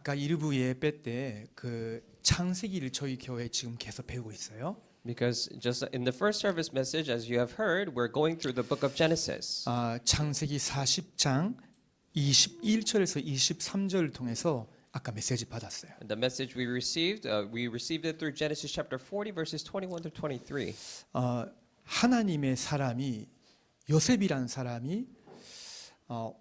아까 1부 예배 때 그 창세기를 저희 교회 지금 계속 배우고 있어요. Because just in the first service message, as you have heard, we're going through the book of Genesis. 창세기 40장 21절에서 23절을 통해서 아까 메시지 받았어요. And the message we received it through Genesis chapter 40, verses 21 through 23. 하나님의 사람이 요셉이라는 사람이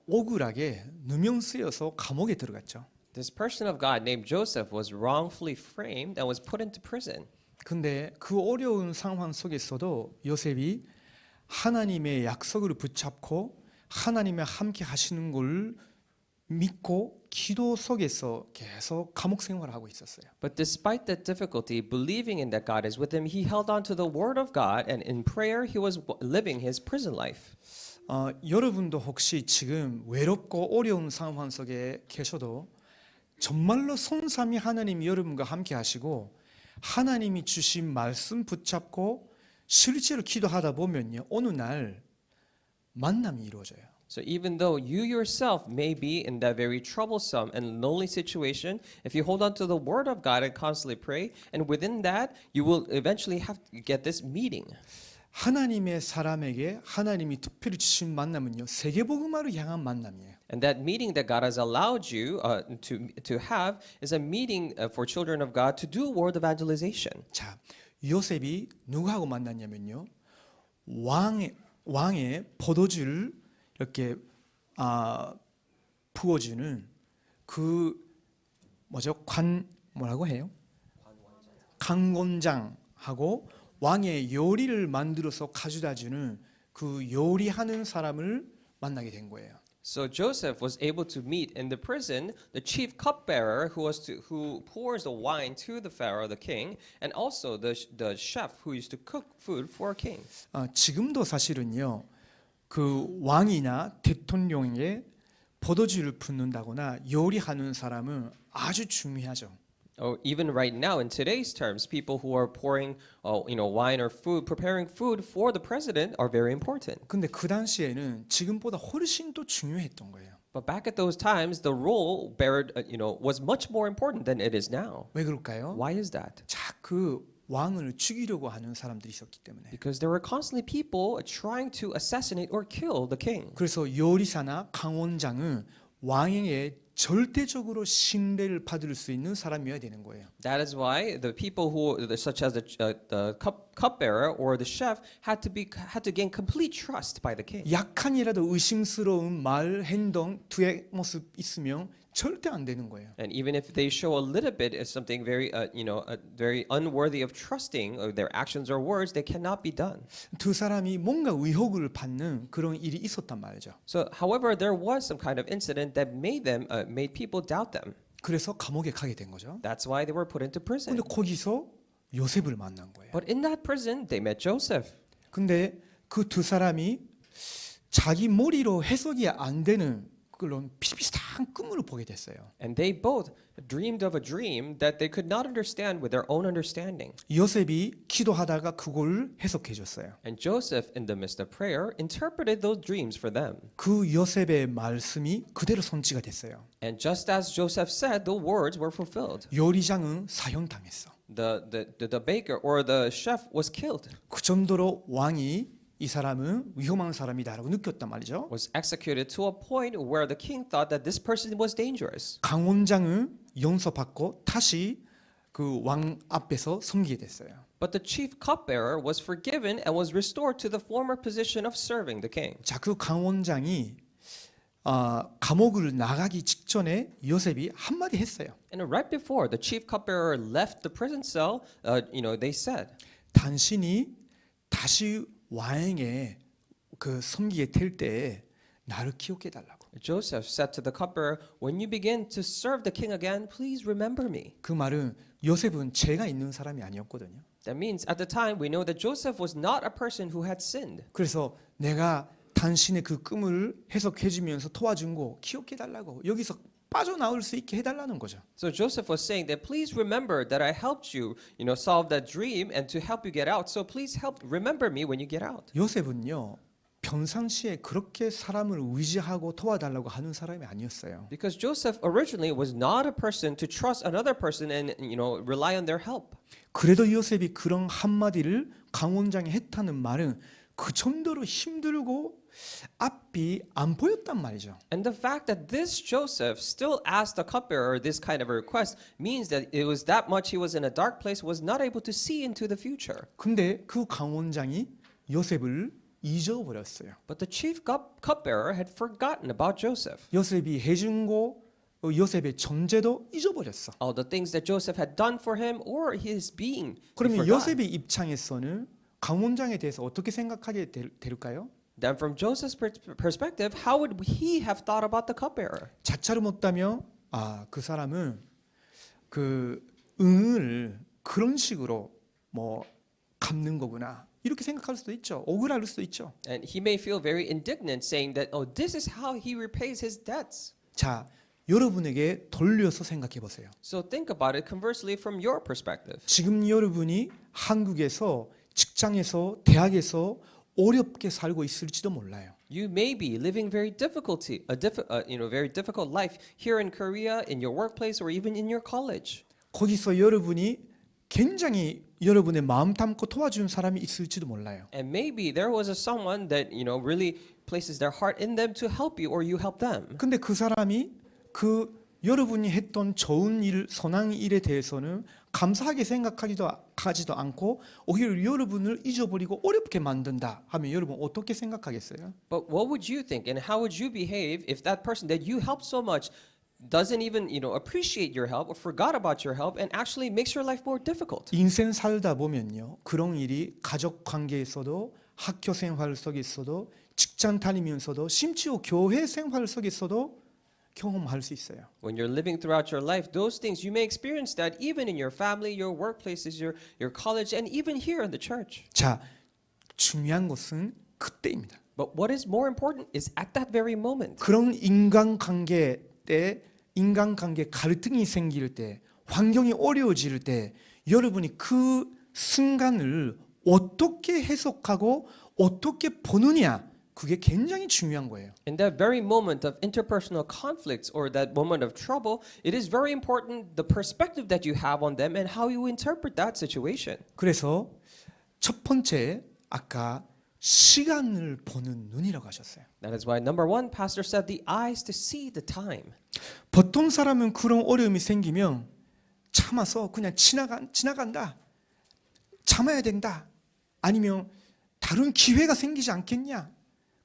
억울하게 누명 쓰여서 감옥에 들어갔죠. This person of God named Joseph was wrongfully framed and was put into prison. 근데 그 어려운 상황 속에서도 요셉이 하나님의 약속을 붙잡고 하나님의 함께 하시는 걸 믿고 기도 속에서 계속 감옥 생활을 하고 있었어요. But despite that difficulty, believing in that God is with him, he held on to the word of God, and in prayer he was living his prison life. 여러분도 혹시 지금 외롭고 어려운 상황 속에 계셔도 정말로 성삼위 하나님이 여러분과 함께 하시고 하나님이 주신 말씀 붙잡고 실제로 기도하다 보면요, 어느 날 만남이 이루어져요. So even though you yourself may be in that very troublesome and lonely situation, if you hold on to the word of God and constantly pray, and within that, you will eventually have to get this meeting. 하나님의 사람에게 하나님이 특별히 주신 만남은요, 세계복음화를 향한 만남이에요. And that meeting that God has allowed you to have is a meeting for children of God to do word evangelization. 자, 요셉이 누구하고 만났냐면요, 왕의 포도주를 이렇게 부어주는 그 뭐라고 해요? 강권장하고 왕의 요리를 만들어서 가져다주는 그 요리하는 사람을 만나게 된 거예요. So Joseph was able to meet in the prison the chief cupbearer who pours the wine to the Pharaoh, the king, and also the chef who used to cook food for a king. 지금도 사실은요, 그 왕이나 대통령에게 포도주를 붓는다거나 요리하는 사람은 아주 중요하죠. Even right now, in today's terms, people who are pouring, wine or food, preparing food for the president are very important. 근데 그 당시에는 지금보다 훨씬 더 중요했던 거예요. But back at those times, the role was much more important than it is now. 왜 그럴까요? Why is that? 자, 그 왕을 죽이려고 하는 사람들이 있었기 때문에. Because there were constantly people trying to assassinate or kill the king. 그래서 요리사나 강원장은 왕에게 절대적으로 신뢰를 받을 수 있는 사람이어야 되는 거예요. That is why the people such as the cupbearer or the chef had to gain complete trust by the king. 약간이라도 의심스러운 말, 행동, 두의 모습 있으면 절대 안 되는 거예요. And even if they show a little bit of something very, very unworthy of trusting, or their actions or words, they cannot be done. 두 사람이 뭔가 의혹을 받는 그런 일이 있었단 말이죠. So, however, there was some kind of incident that made people doubt them. 그래서 감옥에 가게 된 거죠. That's why they were put into prison. 근데 거기서 요셉을 만난 거예요. But in that prison, they met Joseph. 근데 그 두 사람이 자기 머리로 해석이 안 되는 그런 비슷비슷한 꿈을 보게 됐어요. And they both dreamed of a dream that they could not understand with their own understanding. 요셉이 기도하다가 그걸 해석해 줬어요. And Joseph, in the midst of prayer, interpreted those dreams for them. 그 요셉의 말씀이 그대로 성취가 됐어요. And just as Joseph said, the words were fulfilled. 요리장은 사형당했어. The baker or the chef was killed. 그 정도로 왕이 이 사람은 위험한 사람이다라고 느꼈단 말이죠. Was executed to a point where the king thought that this person was dangerous. 강원장은 용서받고 다시 그 왕 앞에서 섬기게 됐어요. But the chief cupbearer was forgiven and was restored to the former position of serving the king. 자, 그 강원장이 감옥을 나가기 직전에 요셉이 한마디 했어요. And right before the chief cupbearer left the prison cell, they said, 당신이 다시 왕에게 그 섬기게 될 때에 나를 기억해 달라고. Joseph said to the cupbearer, "When you begin to serve the king again, please remember me." 그 말은 요셉은 죄가 있는 사람이 아니었거든요. That means at the time we know that Joseph was not a person who had sinned. 그래서 내가 당신의 그 꿈을 해석해 주면서 도와준 거 기억해 달라고. 여기서 빠져나올 수 있게 해 달라는 거죠. So Joseph was saying that please remember that I helped you, solve that dream and to help you get out. So please remember me when you get out. 요셉은요, 평상시에 그렇게 사람을 의지하고 도와달라고 하는 사람이 아니었어요. Because Joseph originally was not a person to trust another person and rely on their help. 그래도 요셉이 그런 한마디를 강원장에 했다는 말은 그 정도로 힘들고 앞이 안 보였단 말이죠. And the fact that this Joseph still asked the cupbearer this kind of a request means that it was that much he was in a dark place, was not able to see into the future. 근데 그 강원장이 요셉을 잊어버렸어요. But the chief cupbearer had forgotten about Joseph. 요셉이 해준 거 요셉의 존재도 잊어버렸어. All the things that Joseph had done for him or his being. he 그러면 forgot. 요셉의 입장에서는 강원장에 대해서 어떻게 생각하게 될까요? Then from Joseph's perspective, how would he have thought about the cupbearer? 자차를 못하며 그 사람은 그 응을 그런 식으로 뭐 갚는 거구나. 이렇게 생각할 수도 있죠. 억울할 수도 있죠. And he may feel very indignant saying that, oh, this is how he repays his debts. 자, 여러분에게 돌려서 생각해 보세요. So think about it conversely from your perspective. 지금 여러분이 한국에서 직장에서 대학에서 어렵게 살고 있을지도 몰라요. You may be living very very difficult life here in Korea, in your workplace, or even in your college. 거기서 여러분이 굉장히 여러분의 마음 담고 도와준 사람이 있을지도 몰라요. And maybe there was someone that really places their heart in them to help you, or you help them. 근데 그 사람이 그 여러분이 했던 좋은 일, 선한 일에 대해서는 감사하게 생각하지도 않고 오히려 여러분을 잊어버리고 어렵게 만든다 하면 여러분 어떻게 생각하겠어요? But what would you think, and how would you behave if that person that you helped so much doesn't even appreciate your help or forgot about your help and actually makes your life more difficult? 인생 살다 보면요 그런 일이 가족 관계에서도 학교 생활 속에서도 직장 다니면서도 심지어 교회 생활 속에서도 경험할 수 있어요. When you're living throughout your life, those things you may experience that even in your family, your workplaces, your college, and even here in the church. 자, 중요한 것은 그때입니다. But what is more important is at that very moment. 그런 인간관계 때 인간관계 갈등이 생길 때 환경이 어려워질 때 여러분이 그 순간을 어떻게 해석하고 어떻게 보느냐 그게 굉장히 중요한 거예요. In that very moment of interpersonal conflicts or that moment of trouble, it is very important the perspective that you have on them and how you interpret that situation. 그래서 첫 번째 아까 시간을 보는 눈이라고 하셨어요. That is why number one, Pastor said the eyes to see the time. 보통 사람은 그런 어려움이 생기면 참아서 그냥 지나간다. 참아야 된다. 아니면 다른 기회가 생기지 않겠냐.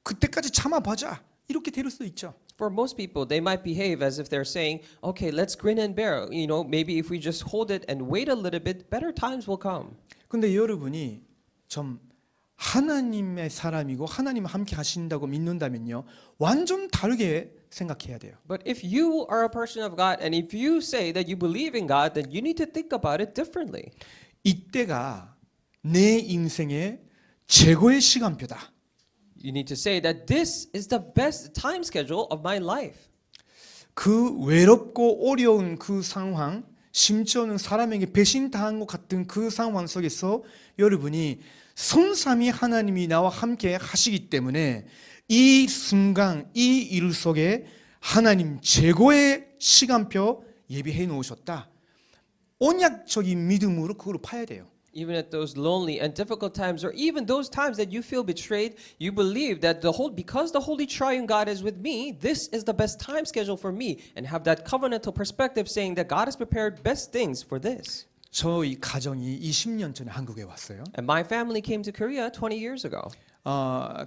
그때까지 참아보자. 이렇게 될 수도 있죠. For most people, they might behave as if they're saying, okay, let's grin and bear. Maybe if we just hold it and wait a little bit, better times will come. 근데 여러분이 좀 하나님의 사람이고 하나님 함께 하신다고 믿는다면요. 완전 다르게 생각해야 돼요. But if you are a person of God and if you say that you believe in God, then you need to think about it differently. 이때가 내 인생의 최고의 시간표다. You need to say that this is the best time schedule of my life. 그 외롭고 어려운 그 상황, 심지어는 사람에게 배신당한 것 같은 그 상황 속에서 여러분이 성삼위 하나님이 나와 함께 하시기 때문에 이 순간, 이 일 속에 하나님 최고의 시간표 예비해 놓으셨다. 언약적인 믿음으로 그걸 파야 돼요. Even at those lonely and difficult times, or even those times that you feel betrayed, you believe that because the Holy Triune God is with me, this is the best time schedule for me, and have that covenantal perspective saying that God has prepared best things for this. 저희 가정이 20년 전에 한국에 왔어요. And my family came to Korea 20 years ago.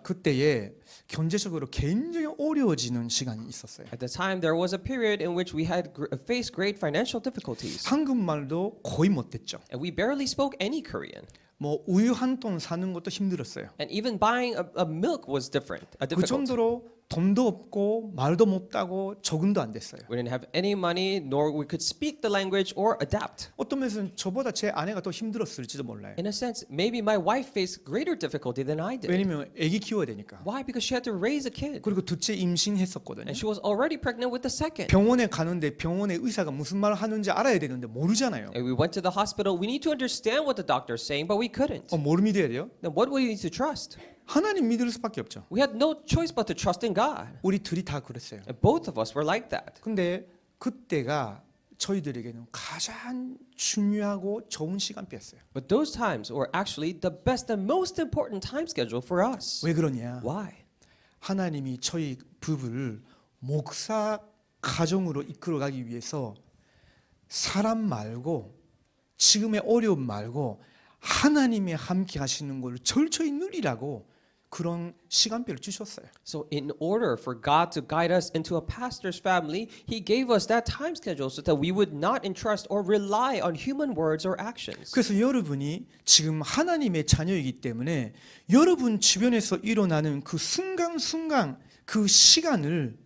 그때에 경제적으로 굉장히 어려워지는 시간이 있었어요. At the time, there was a period in which we had faced great financial difficulties, 한국말도 거의 못했죠. and we barely spoke any Korean. 뭐 우유 한 통 사는 것도 힘들었어요. And even buying a milk was 그 difficult. 정도로 돈도 없고 말도 못하고 적응도 안 됐어요. We didn't have any money, nor we could speak the language or adapt. 어떤 면에서는 저보다 제 아내가 더 힘들었을지도 몰라요. In a sense, maybe my wife faced greater difficulty than I did. 왜냐면 아기 키워야 되니까. Why? Because she had to raise a kid. 그리고 둘째 임신했었거든요. And she was already pregnant with the second. 병원에 가는데 병원의 의사가 무슨 말을 하는지 알아야 되는데 모르잖아요. And we went to the hospital. We need to understand what the doctor is saying, but we couldn't. 뭘 믿어야 돼요? Then what do we need to trust? 하나님 믿을 수밖에 없죠. We had no choice but to trust in God. 우리 둘이 다 그랬어요. And both of us were like that. 근데 그때가 저희들에게는 가장 중요하고 좋은 시간표였어요. But those times were actually the best and most important time schedule for us. 왜 그러냐? Why? 하나님이 저희 부부를 목사 가정으로 이끌어가기 위해서 사람 말고 지금의 어려움 말고 하나님이 함께 하시는 걸 철저히 누리라고 그런 시간표를 주셨어요. So in order for God to guide us into a pastor's family, He gave us that time schedule so that we would not entrust or rely on human words or actions. 그래서 여러분이 지금 하나님의 자녀이기 때문에 여러분 주변에서 일어나는 그 순간순간 그 시간을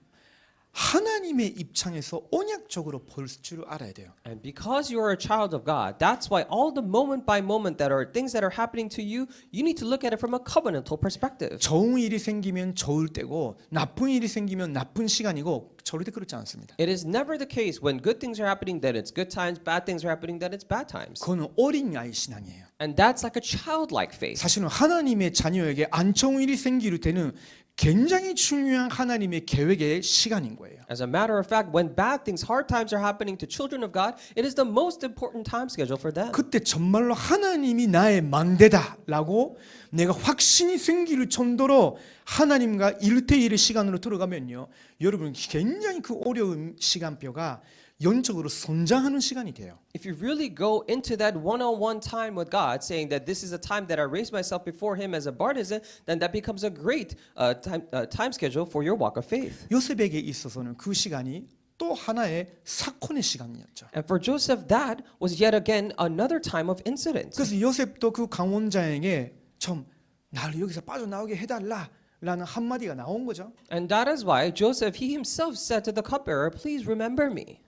하나님의 입장에서 언약적으로 볼 줄 알아야 돼요. And because you are a child of God, that's why all the moment by moment that are things that are happening to you, you need to look at it from a covenantal perspective. 좋은 일이 생기면 좋을 때고 나쁜 일이 생기면 나쁜 시간이고 절대 그렇지 않습니다. It is never the case when good things are happening that it's good times, bad things are happening that it's bad times. 그거는 어린아이 신앙이에요. And that's like a childlike faith. 사실은 하나님의 자녀에게 안 좋은 일이 생길 때는 굉장히 중요한 하나님의 계획의 시간인 거예요. As a matter of fact, when bad things, hard times are happening to children of God, it is the most important time schedule for them. 그때 정말로 하나님이 나의 만대다라고 내가 확신이 생길 정도로 하나님과 1대1의 시간으로 들어가면요. 여러분 굉장히 그 어려운 시간표가 영적으로 성장하는 시간이 돼요. If you really go into that one-on-one time with God, saying that this is a time that I raise myself before Him as a partisan, then that becomes a great time schedule for your walk of faith. 요셉에게 있어서는 그 시간이 또 하나의 사건의 시간이었죠. And for Joseph, that was yet again another time of incident. 그래서 요셉도 그 강원장에게 좀 나를 여기서 빠져나오게 해달라라는 한마디가 나온 거죠. And that is why Joseph, he himself said to the cupbearer, please remember me.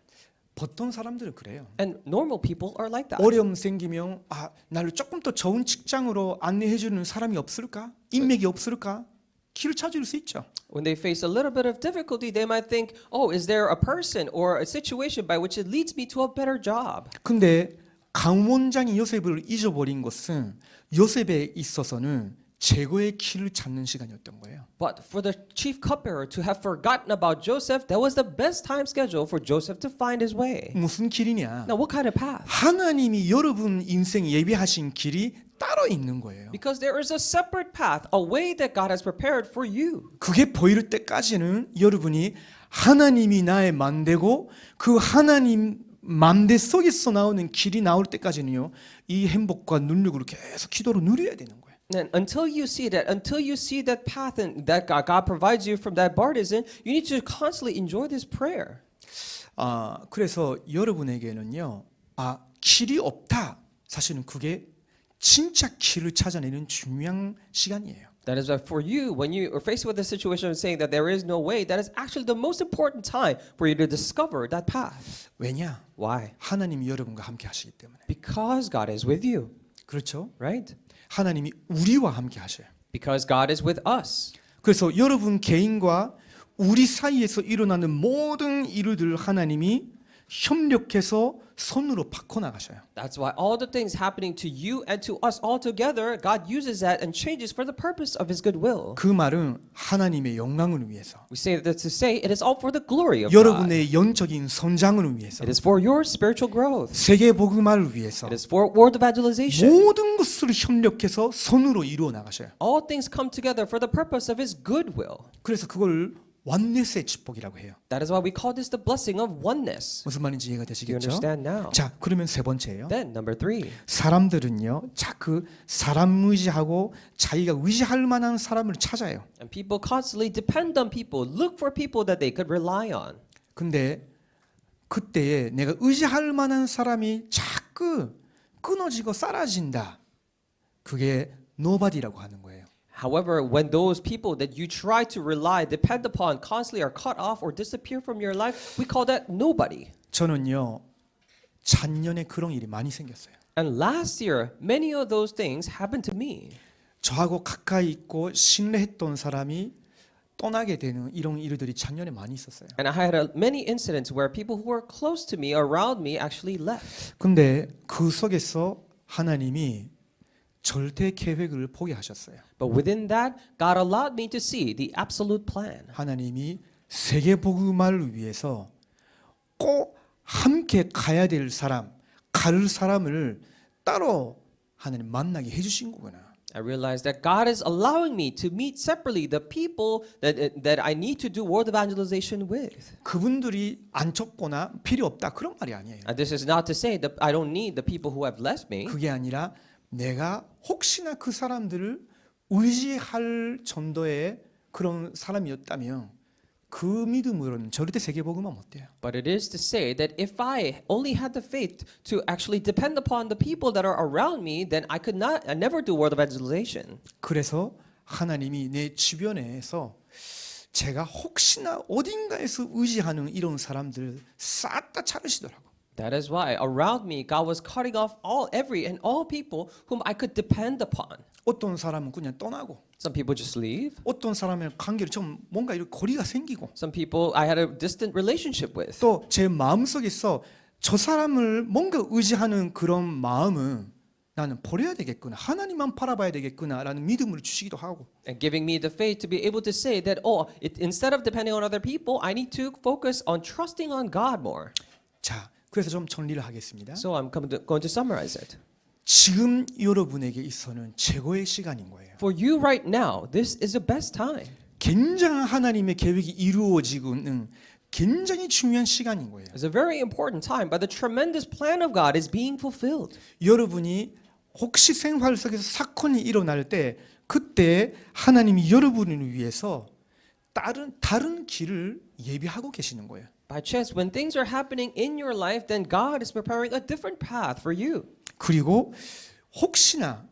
보통 사람들은 그래요. And normal people are like that. 어려움 생기면 나를 조금 더 좋은 직장으로 안내해 주는 사람이 없을까? 인맥이 없을까? 길을 찾을 수 있죠. When they face a little bit of difficulty, they might think, oh, is there a person or a situation by which it leads me to a better job? 근데 강원장이 요셉을 잊어버린 것은 요셉에 있어서는 제거의 길을 찾는 시간이었던 거예요. But for the chief cupbearer to have forgotten about Joseph, that was the best time schedule for Joseph to find his way. 무슨 길이냐? Now, what kind of path? 하나님이 여러분 인생 예비하신 길이 따로 있는 거예요. Because there is a separate path, a way that God has prepared for you. 그게 보일 때까지는 여러분이 하나님이 나의 만대고 그 하나님 맘대 속에서 나오는 길이 나올 때까지는요. 이 행복과 능력으로 계속 기도로 누려야 되는 거예요. And until you see that path and that God provides you from that partisan, you need to constantly enjoy this prayer. 그래서 여러분에게는요. 길이 없다. 사실은 그게 진짜 길을 찾아내는 중요한 시간이에요. That is why for you, when you are faced with a situation of saying that there is no way, that is actually the most important time for you to discover that path. 왜냐? Why? 하나님이 여러분과 함께 하시기 때문에. Because God is with you, 그렇죠? right? 하나님이 우리와 함께 하셔요. Because God is with us. 그래서 여러분 개인과 우리 사이에서 일어나는 모든 일들 하나님이 협력해서 손으로 바꿔 나가셔요. That's why all the things happening to you and to us all together, God uses that and changes for the purpose of His good will. 그 말은 하나님의 영광을 위해서, We say that to say it is all for the glory of God. 여러분의 영적인 성장을 위해서, It is for your spiritual growth. 세계 복음화를 위해서 It is for world evangelization. 모든 것을 협력해서 손으로 이루어 나가셔요. All things come together for the purpose of His good will. 그래서 그걸 원네스의 축복이라고 해요. That is why we call this the blessing of oneness. 무슨 말인지 이해가 Do you 되시겠죠? understand now? 자, 그러면 세 번째예요. Then number 3. 사람들은요, 자꾸 사람 의지하고 자기가 의지할 만한 사람을 찾아요. And people constantly depend on people, look for people that they could rely on. 근데 그때에 내가 의지할 만한 사람이 자꾸 끊어지고 사라진다. 그게 nobody라고 하는 거예요. However, when those people that you try to rely, depend upon, constantly are cut off or disappear from your life, we call that nobody. 저는요, 작년에 그런 일이 많이 생겼어요. And last year, many of those things happened to me. 저하고 가까이 있고 신뢰했던 사람이 떠나게 되는 이런 일들이 작년에 많이 있었어요. And I had many incidents where people who were close to me, around me, actually left. 근데 그 속에서 하나님이 절대 계획을 보게 하셨어요. But within that, God allowed me to see the absolute plan. 하나님이 세계 복음화를 위해서 꼭 함께 가야 될 사람, 가를 사람을 따로 하나님 만나게 해주신 거구나. I realized that God is allowing me to meet separately the people that I need to do world evangelization with. 그분들이 안 좁거나 필요 없다 그런 말이 아니에요. And this is not to say that I don't need the people who have left me. 그게 아니라 내가 혹시나 그 사람들을 의지할 정도의 그런 사람이었다면 그 믿음으로는 절대 세계복음화 못 돼요. But it is to say that if I only had the faith to actually depend upon the people that are around me, then I never do world evangelization. 그래서 하나님이 내 주변에서 제가 혹시나 어딘가에서 의지하는 이런 사람들 싹 다 자르시더라고. That is why around me God was cutting off every and all people whom I could depend upon. 어떤 사람은 그냥 떠나고 Some people just leave. 어떤 사람의 관계를 좀 뭔가 이렇게 거리가 생기고 Some people I had a distant relationship with. 또 제 마음속에서 저 사람을 뭔가 의지하는 그런 마음은 나는 버려야 되겠구나. 하나님만 바라봐야 되겠구나라는 믿음을 주시기도 하고. And giving me the faith to be able to say that, instead of depending on other people, I need to focus on trusting on God more. 자, 그래서 좀 정리를 하겠습니다. So I'm going to summarize it. 지금 여러분에게 있어서는 최고의 시간인 거예요. For you right now, this is the best time. 굉장한 하나님의 계획이 이루어지고는 굉장히 중요한 시간인 거예요. It's a very important time, but the tremendous plan of God is being fulfilled. 여러분이 혹시 생활 속에서 사건이 일어날 때 그때 하나님이 여러분을 위해서 다른 길을 예비하고 계시는 거예요. By chance, when things are happening in your life, then God is preparing a different path for you. 그리고 혹시나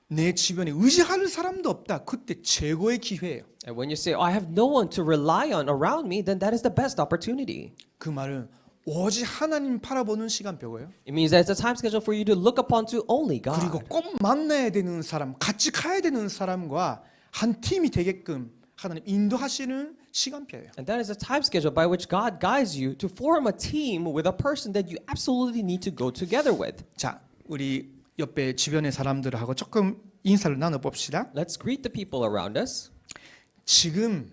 내 주변에 의지할 사람도 없다. 그때 최고의 기회예요. And when you say, I have no one to rely on around me, then that is the best opportunity. 그 말은 오직 하나님 바라보는 시간표고요. It means that it's a time schedule for you to look upon to only God. 그리고 꼭 만나야 되는 사람, 같이 가야 되는 사람과 한 팀이 되게끔 하나님 인도하시는 시간표예요. And that is a time schedule by which God guides you to form a team with a person that you absolutely need to go together with. 자, 우리 옆에 주변의 사람들하고 조금 인사를 나눠 봅시다. Let's greet the people around us. 지금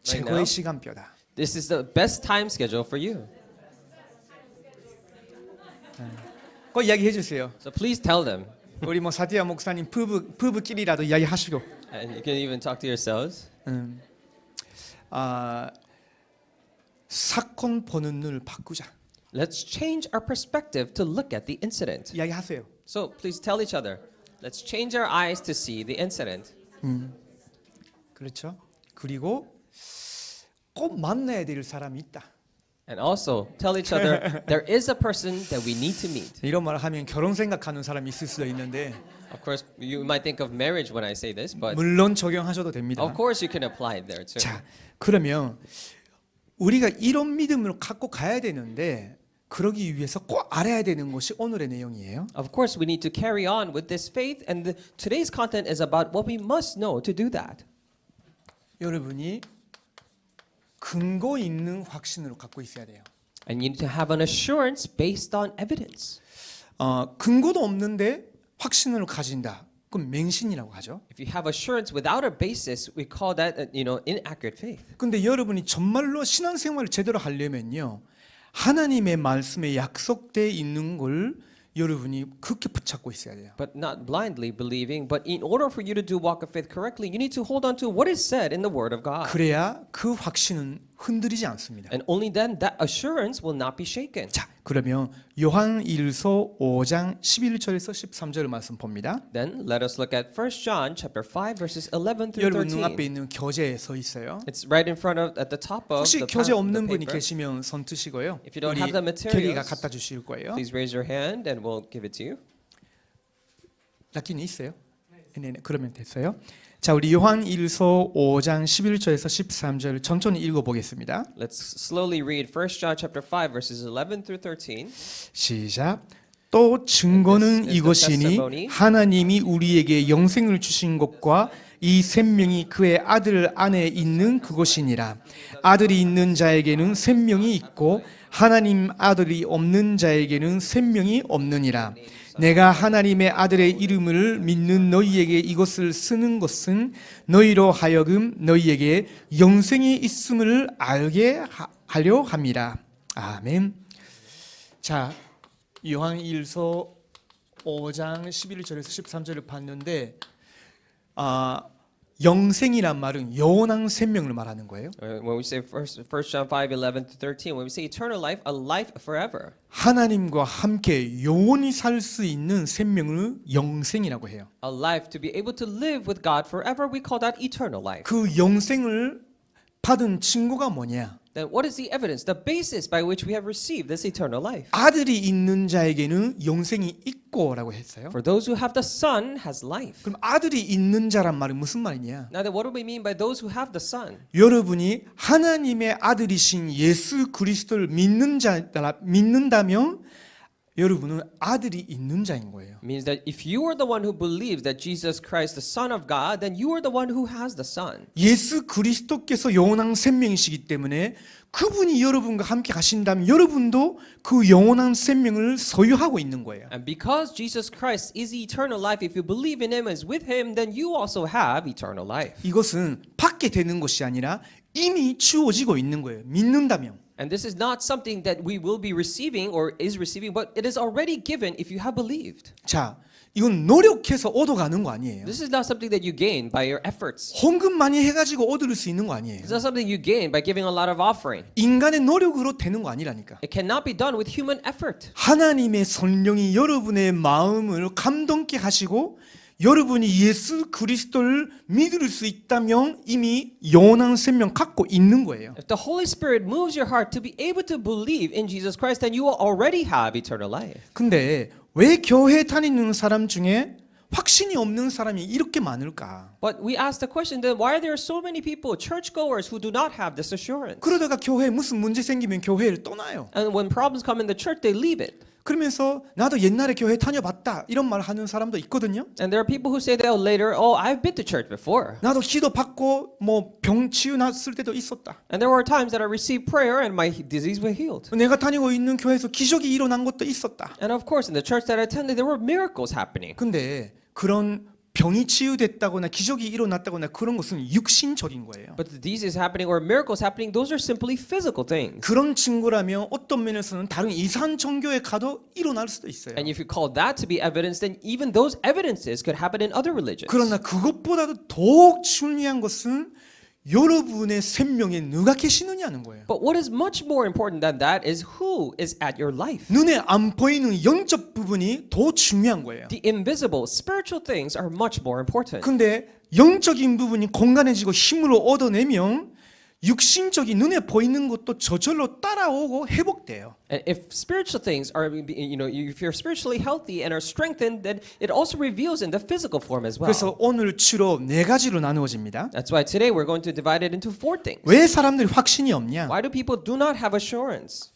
Right 최고의 now? 시간표다. This is the best time schedule for you. 꼭 이야기해 주세요. So please tell them. 우리 뭐 사디아 목사님 부부끼리라도 이야기하시고. And you can even talk to yourselves. 사건 보는 눈을 바꾸자. Let's change our perspective to look at the incident. 이야기하세요. So please tell each other. Let's change our eyes to see the incident. 그렇죠. 그리고 꼭 만나야 될 사람이 있다. And also tell each other there is a person that we need to meet. 이런 말을 하면 결혼 생각하는 사람이 있을 수도 있는데 Of course, you might think of marriage when I say this, but 물론 적용하셔도 됩니다. of course you can apply it there too. 자, 그러면 우리가 이런 믿음을 갖고 가야 되는데 그러기 위해서 꼭 알아야 되는 것이 오늘의 내용이에요. Of course, we need to carry on with this faith, and today's content is about what we must know to do that. 여러분이 근거 있는 확신으로 갖고 있어야 돼요. And you need to have an assurance based on evidence. 근거도 없는데 확신을 가진다. 그럼 맹신이라고 하죠. If you have assurance without a basis, we call that, inaccurate faith. 근데 여러분이 정말로 신앙생활을 제대로 하려면요. 하나님의 말씀에 약속되어 있는 걸 여러분이 그렇게 붙잡고 있어야 돼요. But not blindly believing, but in order for you to do walk of faith correctly, you need to hold on to what is said in the Word of God. 그래야 그 확신은 흔들리지 않습니다. And only then that assurance will not be shaken. 자, 그러면 요한일서 5장 11절에서 13절 말씀 봅니다. Then let us look at 1 John chapter 5 verses 11 through 여러분 13. 눈앞에 있는 교재에 서 있어요. It's right in front of at the top of 혹시 the 교재 없는 분이 paper. 계시면 손 드시고요. If you don't 우리 have the materials, kelly가 갖다 주실 거예요. Please raise your hand and we'll give it to you. 락기는 있어요? 네, 그러면 됐어요. 자, 우리 요한일서 5장 11절에서 13절 천천히 읽어 보겠습니다. Let's slowly read 1 John chapter 5 verses 11 through 13. 시작. 또 증거는 This is the 이것이니 testimony. 하나님이 우리에게 영생을 주신 것과 이 생명이 그의 아들 안에 있는 그것이니라. 아들이 있는 자에게는 생명이 있고 하나님 아들이 없는 자에게는 생명이 없느니라. 내가 하나님의 아들의 이름을 믿는 너희에게 이것을 쓰는 것은 너희로 하여금 너희에게 영생이 있음을 알게 하려 함이라. 아멘. 자, 요한일서 5장 11절에서 13절을 봤는데 영생이란 말은 영원한 생명을 말하는 거예요. When we say first John 5:11-13, when we say eternal life, a life forever. 하나님과 함께 영원히 살 수 있는 생명을 영생이라고 해요. A life to be able to live with God forever, we call that eternal life. 그 영생을 받은 증거가 뭐냐? Then what is the evidence, the basis by which we have received this eternal life? 아들이 있는 자에게는 영생이 있고라고 했어요. For those who have the Son has life. 그럼 아들이 있는 자란 말은 무슨 말이냐? Now then, what do we mean by those who have the Son? 여러분이 하나님의 아들이신 예수 그리스도를 믿는다면 여러분은 아들이 있는 자인 거예요. It means that if you are the one who believes that Jesus Christ, the Son of God, then you are the one who has the Son. 예수 그리스도께서 영원한 생명이시기 때문에 그분이 여러분과 함께 가신다면 여러분도 그 영원한 생명을 소유하고 있는 거예요. And because Jesus Christ is eternal life, if you believe in Him as with Him, then you also have eternal life. 이것은 받게 되는 것이 아니라 이미 주어지고 있는 거예요. 믿는다면. And this is not something that we will be receiving or is receiving, but it is already given if you have believed. 자, 이건 노력해서 얻어가는 거 아니에요. This is not something that you gain by your efforts. 헌금 많이 해가지고 얻을 수 있는 거 아니에요. It's not something you gain by giving a lot of offering. 인간의 노력으로 되는 거 아니라니까. It cannot be done with human effort. 하나님의 성령이 여러분의 마음을 감동케 하시고 여러분이 예수 그리스도를 믿을 수 있다면 이미 영원한 생명 갖고 있는 거예요. If the Holy Spirit moves your heart to be able to believe in Jesus Christ, then you will already have eternal life. 근데 왜 교회 다니는 사람 중에 확신이 없는 사람이 이렇게 많을까? But we ask the question then, why are there so many people, churchgoers, who do not have this assurance? 그러다가 교회에 무슨 문제 생기면 교회를 떠나요. And when problems come in the church, they leave it. 그러면서 나도 옛날에 교회 다녀봤다 이런 말 하는 사람도 있거든요. And there are people who say that later, oh, I've been to church before. 나도 기도 받고 뭐 병 치유났을 때도 있었다. And there were times that I received prayer and my disease was healed. 내가 다니고 있는 교회에서 기적이 일어난 것도 있었다. And of course, in the church that I attended, there were miracles happening. 근데 그런 병이 치유됐다거나 기적이 일어났다거나 그런 것은 육신적인 거예요. But the disease happening or miracles happening, those are simply physical things. 그런 증거라면 어떤 면에서는 다른 이산 종교에 가도 일어날 수도 있어요. And if you call that to be evidence, then even those evidences could happen in other religions. 그러나 그것보다도 더욱 중요한 것은 여러분의 생명에 누가 계시느냐는 거예요. But what is much more important than that is who is at your life. 눈에 안 보이는 영적 부분이 더 중요한 거예요. The invisible, spiritual things are much more important. 근데 영적인 부분이 건강해지고 힘을 얻어내면 육신적인 눈에 보이는 것도 저절로 따라오고 회복돼요. And if spiritual things are, if you're spiritually healthy and are strengthened, then it also reveals in the physical form as well. 그래서 오늘 주로 네 가지로 나누어집니다. That's why today we're going to divide it into 4 things. 왜 사람들이 확신이 없냐? Why do people do not have assurance?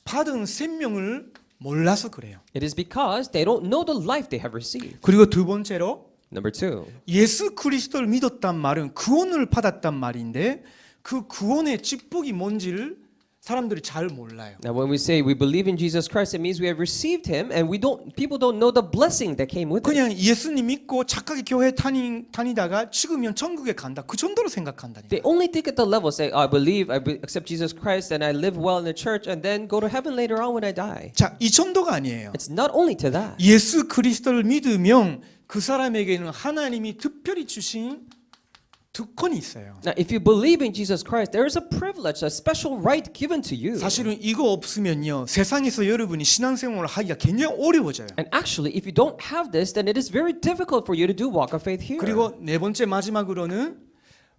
받은 생명을 몰라서 그래요. It is because they don't know the life they have received. 그리고 두 번째로 Number 2. 예수 그리스도를 믿었단 말은 구원을 받았단 말인데 그 구원의 축복이 뭔지를 사람들이 잘 몰라요. Now when we say we believe in Jesus Christ, it means we have received him and people don't know the blessing that came with it. 그냥 예수님 믿고 착하게 교회 다니다가 죽으면 천국에 간다. 그 정도로 생각한다니까. They only think at the level say, I believe, accept Jesus Christ and I live well in the church and then go to heaven later on when I die. 자, 이 정도가 아니에요. It's not only to that. 예수 그리스도를 믿으면 그 사람에게는 하나님이 특별히 주신 특권이 있어요. Now, if you believe in Jesus Christ, there is a privilege, a special right given to you. 사실은 이거 없으면요 세상에서 여러분이 신앙생활을 하기가 굉장히 어려워져요. And actually, if you don't have this, then it is very difficult for you to do walk of faith here. 그리고 네 번째 마지막으로는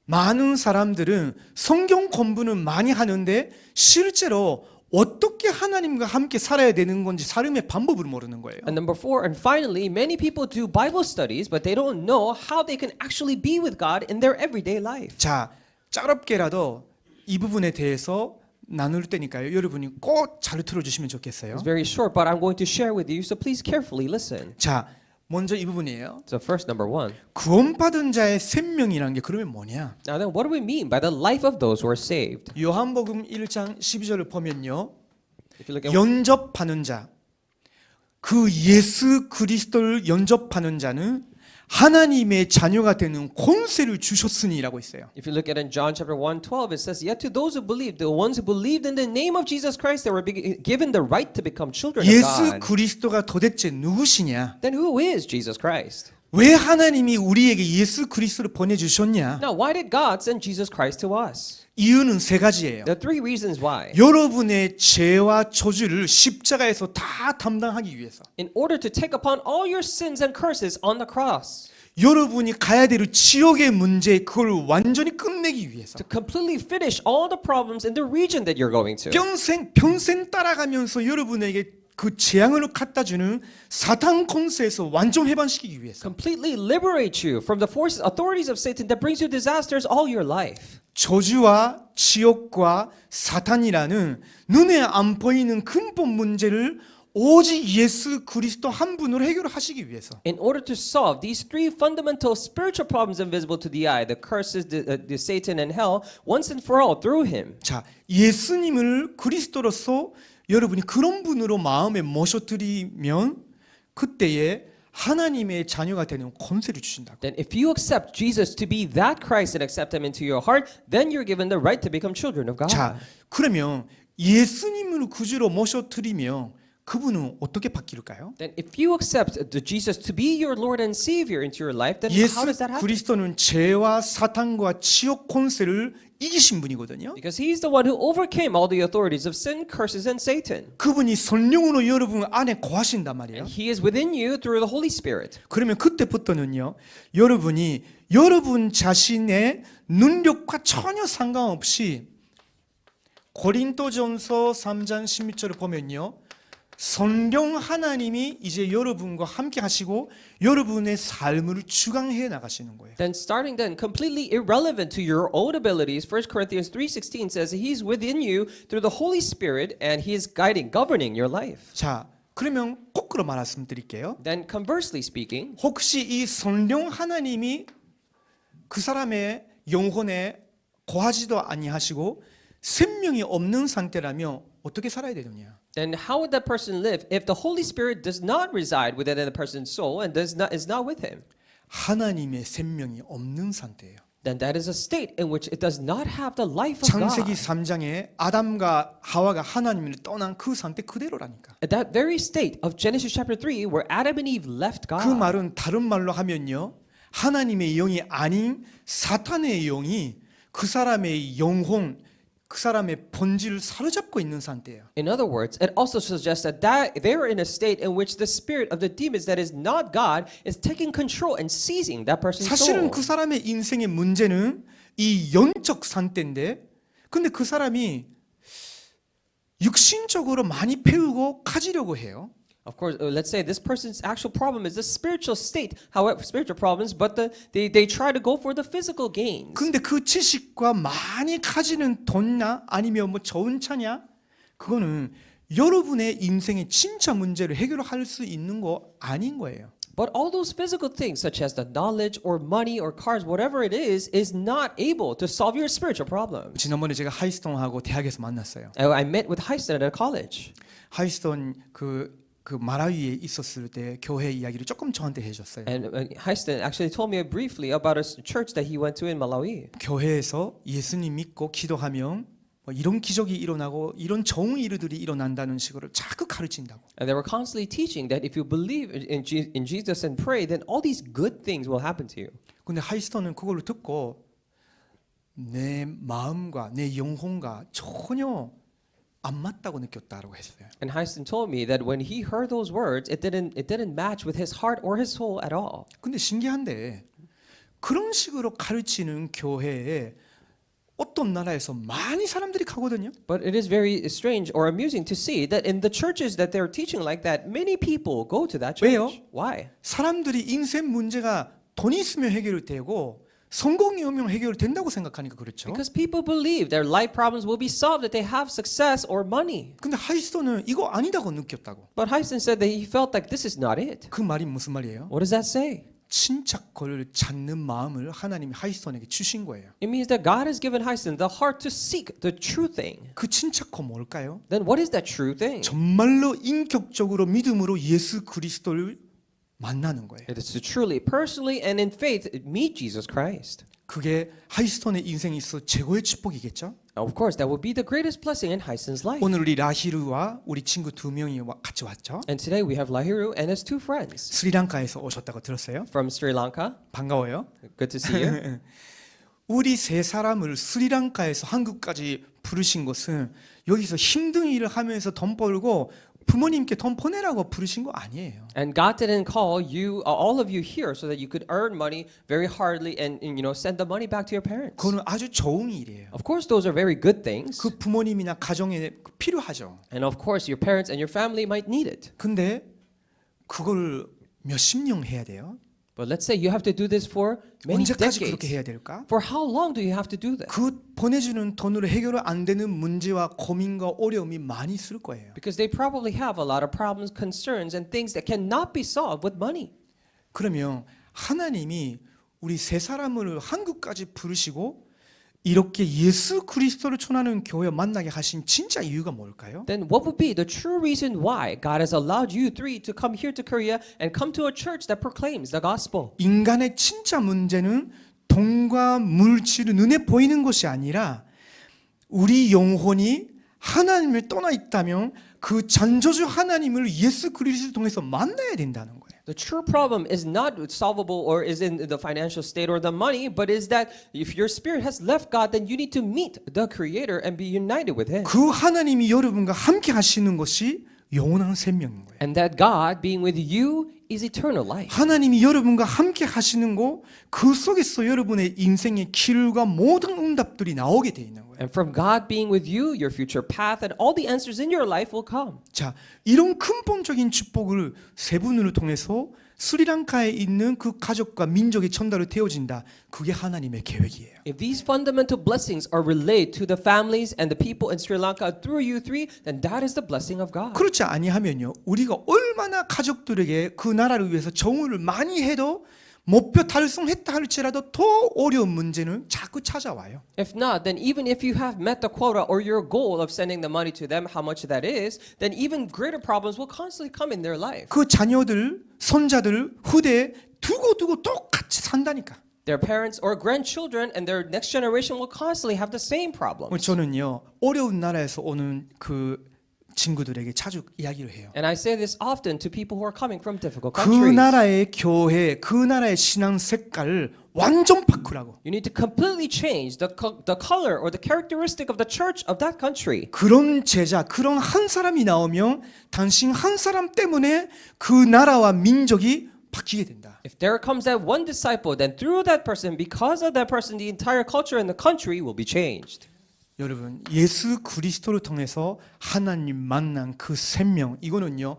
많은 사람들은 성경 공부는 많이 하는데 실제로 어떻게 하나님과 함께 살아야 되는 건지 삶의 방법을 모르는 거예요. And number 4, and finally, many people do Bible studies, but they don't know how they can actually be with God in their everyday life. 자, 짧게라도 이 부분에 대해서 나눌 때니까요. 여러분이 꼭 잘 들어주시면 좋겠어요. It's very short, but I'm going to share with you, so please carefully listen. 자, 먼저 이 부분이에요. So first, number one. 구원받은 자의 생명이라는 게 그러면 뭐냐? Now then, what do we mean by the life of those who are saved? 요한복음 1장 12절을 보면요. If you look at 영접하는 자, 그 예수 그리스도를 영접하는 자는 하나님의 자녀가 되는 권세를 주셨으니라고 있어요. If you look at in John chapter 1:12, it says, "Yet to those who believe, the ones who believed in the name of Jesus Christ, they were given the right to become children of 예수 God." 그리스도가 도대체 누구시냐? Then who is Jesus Christ? 왜 하나님이 우리에게 예수 그리스도를 보내주셨냐? Now, why did God send Jesus Christ to us? 이유는 세 가지예요. There are three reasons why. 여러분의 죄와 저주를 십자가에서 다 담당하기 위해서, In order to take upon all your sins and curses on the cross, 여러분이 가야 될 지옥의 문제 그걸 완전히 끝내기 위해서, to completely finish all the problems in the region that you're going to. 평생 따라가면서 여러분에게 그 재앙을 갖다 주는 사탄 권세에서 완전 해방시키기 위해서, Completely liberate you from the forces, authorities of Satan that brings you disasters all your life. 저주와 지옥과 사탄이라는 눈에 안 보이는 근본 문제를 오직 예수 그리스도 한 분으로 해결하시기 위해서, In order to solve these three fundamental spiritual problems invisible to the eye, the curses, the Satan and hell, once and for all through him. 자, 예수님을 그리스도로서 여러분이 그런 분으로 마음에 모셔드리면 그때에 하나님의 자녀가 되는 권세를 주신다고. Then if you accept Jesus to be that Christ and accept him into your heart, then you're given the right to become children of God. 자, 그러면 예수님을 구주로 모셔드리면 그분은 어떻게 바뀔까요? Then if you accept the Jesus to be your Lord and Savior into your life, then 예수 how does that happen? 그리스도는 죄와 사탄과 지옥 권세를 이기신 분이거든요. Because he's the one who overcame all the authorities of sin, curses, and Satan. 그분이 성령으로 여러분 안에 거하신단 말이에요. And he is within you through the Holy Spirit. 그러면 그때부터는요, 여러분이 여러분 자신의 능력과 전혀 상관없이 고린도전서 3장 16절을 보면요, 성령 하나님이 이제 여러분과 함께 하시고 여러분의 삶을 주관해 나가시는 거예요. Then starting then, completely irrelevant to your own abilities, 1 Corinthians 3:16 says he's within you through the Holy Spirit and he is guiding, governing your life. 자, 그러면 거꾸로 말씀드릴게요. Then conversely speaking, 혹시 이 성령 하나님이 그 사람의 영혼에 거하지도 아니하시고 생명이 없는 상태라면 어떻게 살아야 되느냐? then how would that person live if the Holy Spirit does not reside within the person's soul and is not with him? 하나님의 생명이 없는 상태예요. Then that is a state in which it does not have the life of 창세기 God. 3장에 아담과 하와가 하나님을 떠난 그 상태 그대로라니까. At that very state of Genesis chapter 3 where Adam and Eve left God. 그 말은 다른 말로 하면요, 하나님의 영이 아닌 사탄의 영이 그 사람의 영혼, 그 사람의 본질을 사로잡고 있는 상태예요. In other words, it also suggests that they are in a state in which the spirit of the demons that is not God is taking control and seizing that person's 사실은 soul. 그 사람의 인생의 문제는 이 영적 상태인데, 근데 그 사람이 육신적으로 많이 배우고 가지려고 해요. Of course, let's say this person's actual problem is the spiritual state, however, spiritual problems, but they try to go for the physical gains. 근데 그 지식과 많이 가지는 돈이나 아니면 뭐 좋은 차냐? 그거는 여러분의 인생의 진짜 문제를 해결할 수 있는 거 아닌 거예요. But all those physical things, such as the knowledge or money or cars, whatever it is not able to solve your spiritual problem. 지난번에 제가 하이스톤하고 대학에서 만났어요. I met with Heiston at a college. 하이스톤 그 마라위에 있었을 때 교회 이야기를 조금 저한테 해줬어요. And Heiston actually told me briefly about a church that he went to in Malawi. 교회에서 예수님 믿고 기도하면 뭐 이런 기적이 일어나고 이런 좋은 일들이 일어난다는 식으로 자꾸 가르친다고. And they were constantly teaching that if you believe in Jesus and pray, then all these good things will happen to you. 근데 하이스톤은 그걸 듣고 내 마음과 내 영혼과 전혀 안 맞다고 느꼈다라고 했어요. And Heiston told me that when he heard those words, it didn't match with his heart or his soul at all. 근데 신기한데 그런 식으로 가르치는 교회에 어떤 나라에서 많이 사람들이 가거든요. But it is very strange or amusing to see that in the churches that they're teaching like that, many people go to that church. 왜요? Why? 사람들이 인생 문제가 돈 있으면 해결되고 성공이 오면 해결된다고 생각하니까 그렇죠. Because people believe their life problems will be solved if they have success or money. 근데 하이스톤은 이거 아니다고 느꼈다고. But Hyson said that he felt like this is not it. 그 말이 무슨 말이에요? What does that say? 침착을 찾는 마음을 하나님이 하이스톤에게 주신 거예요. It means that God has given Hyson the heart to seek the true thing. 그 침착은 뭘까요? Then what is that true thing? 정말로 인격적으로 믿음으로 예수 그리스도를 만나는 거예요. It is to truly, personally, and in faith meet Jesus Christ. 그게 하이스톤의 인생에 있어 최고의 축복이겠죠? Of course, that will be the greatest blessing in Hyson's life. 오늘 우리 라히루와 우리 친구 2명이 같이 왔죠? And today we have Lahiru and his two friends 스리랑카에서 오셨다고 들었어요? from Sri Lanka. 반가워요. Good to see you. 우리 세 사람을 스리랑카에서 한국까지 부르신 것은 여기서 힘든 일을 하면서 돈 벌고 부모님께 돈 보내라고 부르신 거 아니에요. And God didn't call you, all of you here, so that you could earn money very hardly and send the money back to your parents. 그거는 아주 좋은 일이에요. Of course, those are very good things. 그 부모님이나 가정에 필요하죠. And of course, your parents and your family might need it. 근데 그걸 몇십 년 해야 돼요? But let's say you have to do this for many 언제까지 그렇게 decades. 해야 될까? For how long do you have to do this? 그 보내주는 돈으로 해결 안 되는 문제와 고민과 어려움이 많이 있을 거예요. Because they probably have a lot of problems, concerns, and things that cannot be solved with money. 그러면 하나님이 우리 세 사람을 한국까지 부르시고 이렇게 예수 그리스도를 전하는 교회 만나게 하신 진짜 이유가 뭘까요? Then what would be the true reason why God has allowed you three to come here to Korea and come to a church that proclaims the gospel? 인간의 진짜 문제는 돈과 물질, 눈에 보이는 것이 아니라 우리 영혼이 하나님을 떠나 있다면 그 창조주 하나님을 예수 그리스도를 통해서 만나야 된다는 거예요. The true problem is not solvable or is in the financial state or the money, but is that if your spirit has left God, then you need to meet the Creator and be united with Him. 그 하나님이 여러분과 함께 하시는 것이 영원한 생명인 거예요. And that God being with you is eternal life. 하나님이 여러분과 함께 하시는 거 그 속에서 여러분의 인생의 길과 모든 응답들이 나오게 돼 있는 거예요. And from God being with you, your future path and all the answers in your life will come. 자, 이런 근본적인 축복을 세 분을 통해서 스리랑카에 있는 그 가족과 민족의 전달을 되어진다. 그게 하나님의 계획이에요. If these fundamental blessings are relayed to the families and the people in Sri Lanka through you three, then that is the blessing of God. 그렇지 아니하면요. 우리가 얼마나 가족들에게 그 나라를 위해서 정의를 많이 해도 목표 달성했다 할지라도 더 어려운 문제는 자꾸 찾아와요. If not, then even if you have met the quota or your goal of sending the money to them, how much that is, then even greater problems will constantly come in their life. 그 자녀들, 손자들, 후대 두고 똑같이 산다니까. Their parents or grandchildren and their next generation will constantly have the same problems. 저는요 어려운 나라에서 오는 그 친구들에게 자주 이야기를 해요. And I say this often to people who are coming from difficult 그 countries. 나라의 교회, 그 나라의 신앙 색깔을 완전 바꾸라고. You need to completely change the color or the characteristic of the church of that country. 그런 제자, 그런 한 사람이 나오면 당신 한 사람 때문에 그 나라와 민족이 바뀌게 된다. If there comes that one disciple, then through that person, because of that person, the entire culture and the country will be changed. 여러분, 예수 그리스도를 통해서 하나님 만난 그 생명, 이거는요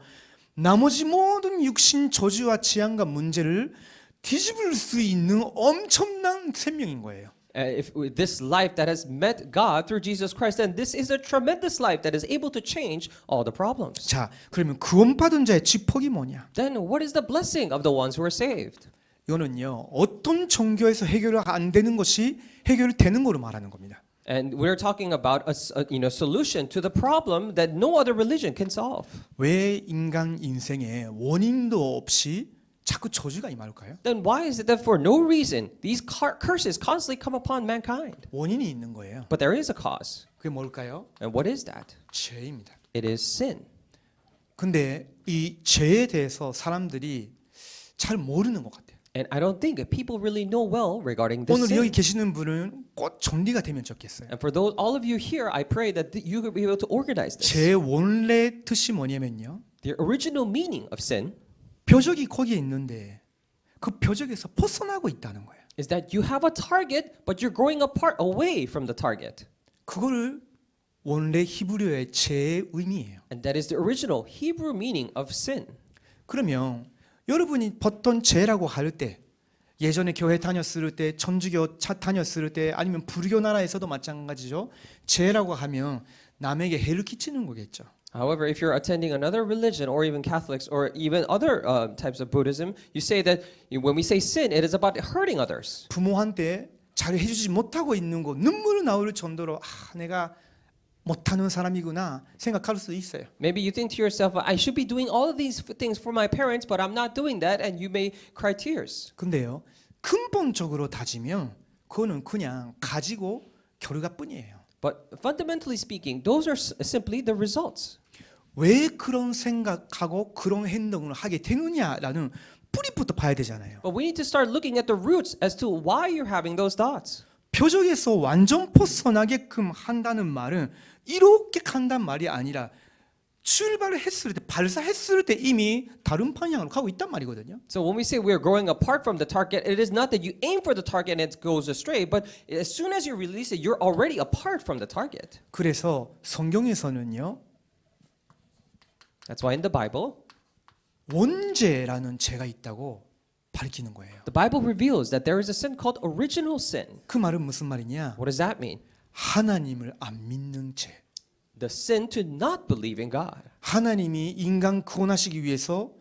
나머지 모든 육신 저주와 지향과 문제를 뒤집을 수 있는 엄청난 생명인 거예요. If this life that has met God through Jesus Christ, then this is a tremendous life that is able to change all the problems. 자, 그러면 구원받은 자의 직복이 뭐냐? Then what is the blessing of the ones who are saved? 이거는요 어떤 종교에서 해결 안 되는 것이 해결되는 거로 말하는 겁니다. And we're talking about a solution to the problem that no other religion can solve. 왜 인간 인생에 원인도 없이 자꾸 저주가 임할까요? Then why is it that for no reason these curses constantly come upon mankind? 원인이 있는 거예요. But there is a cause. 그게 뭘까요? And what is that? 죄입니다. It is sin. 근데 이 죄에 대해서 사람들이 잘 모르는 것 같아요. And I don't think that people really know well regarding this 오늘 sin. 여기 계시는 분은 꼭 정리가 되면 좋겠어요. And for those, all of you here, I pray that you will be able to organize this. 죄의 원래 뜻이 뭐냐면요. The original meaning of sin 표적이 거기에 있는데 그 표적에서 벗어나고 있다는 거예요. is that you have a target, but you're growing apart away from the target. 그거를 원래 히브리어의 죄의 의미예요. And that is the original Hebrew meaning of sin. 그러면 여러분이 봤던 죄라고 할 때 예전에 교회 다녔을 때, 천주교 다녔을 때, 아니면 불교 나라에서도 마찬가지죠. 죄라고 하면 남에게 해를 끼치는 거겠죠. However, if you're attending another religion or even Catholics or even other types of Buddhism, you say that when we say sin, it is about hurting others. 부모한테 잘 해주지 못하고 있는 거 눈물 나올 정도로 내가 못하는 사람이구나 생각할 수 있어요. Maybe you think to yourself, I should be doing all of these things for my parents, but I'm not doing that, and you may cry tears. 근데요, 근본적으로 따지면 그거는 그냥 가지고 결과뿐이에요. But fundamentally speaking, those are simply the results. 왜 그런 생각하고 그런 행동을 하게 되느냐라는 뿌리부터 봐야 되잖아요. But we need to start looking at the roots as to why you're having those thoughts. 표적에서 완전 벗어나게끔 한다는 말은 이렇게 간단 말이 아니라 출발했을 때, 발사했을 때 이미 다른 방향으로 가고 있단 말이거든요. So when we say we're going apart from the target, it is not that you aim for the target and it goes astray, but as soon as you release it, you're already apart from the target. 그래서 성경에서는요, That's why in the Bible, 원죄라는 죄가 있다고 밝히는 거예요. the Bible reveals that there is a sin called original sin. 그 말은 무슨 말이냐? What does that mean? 하나님을 안 믿는 죄. The sin to not believe in God. 하나님이 인간 구원하시기 위해서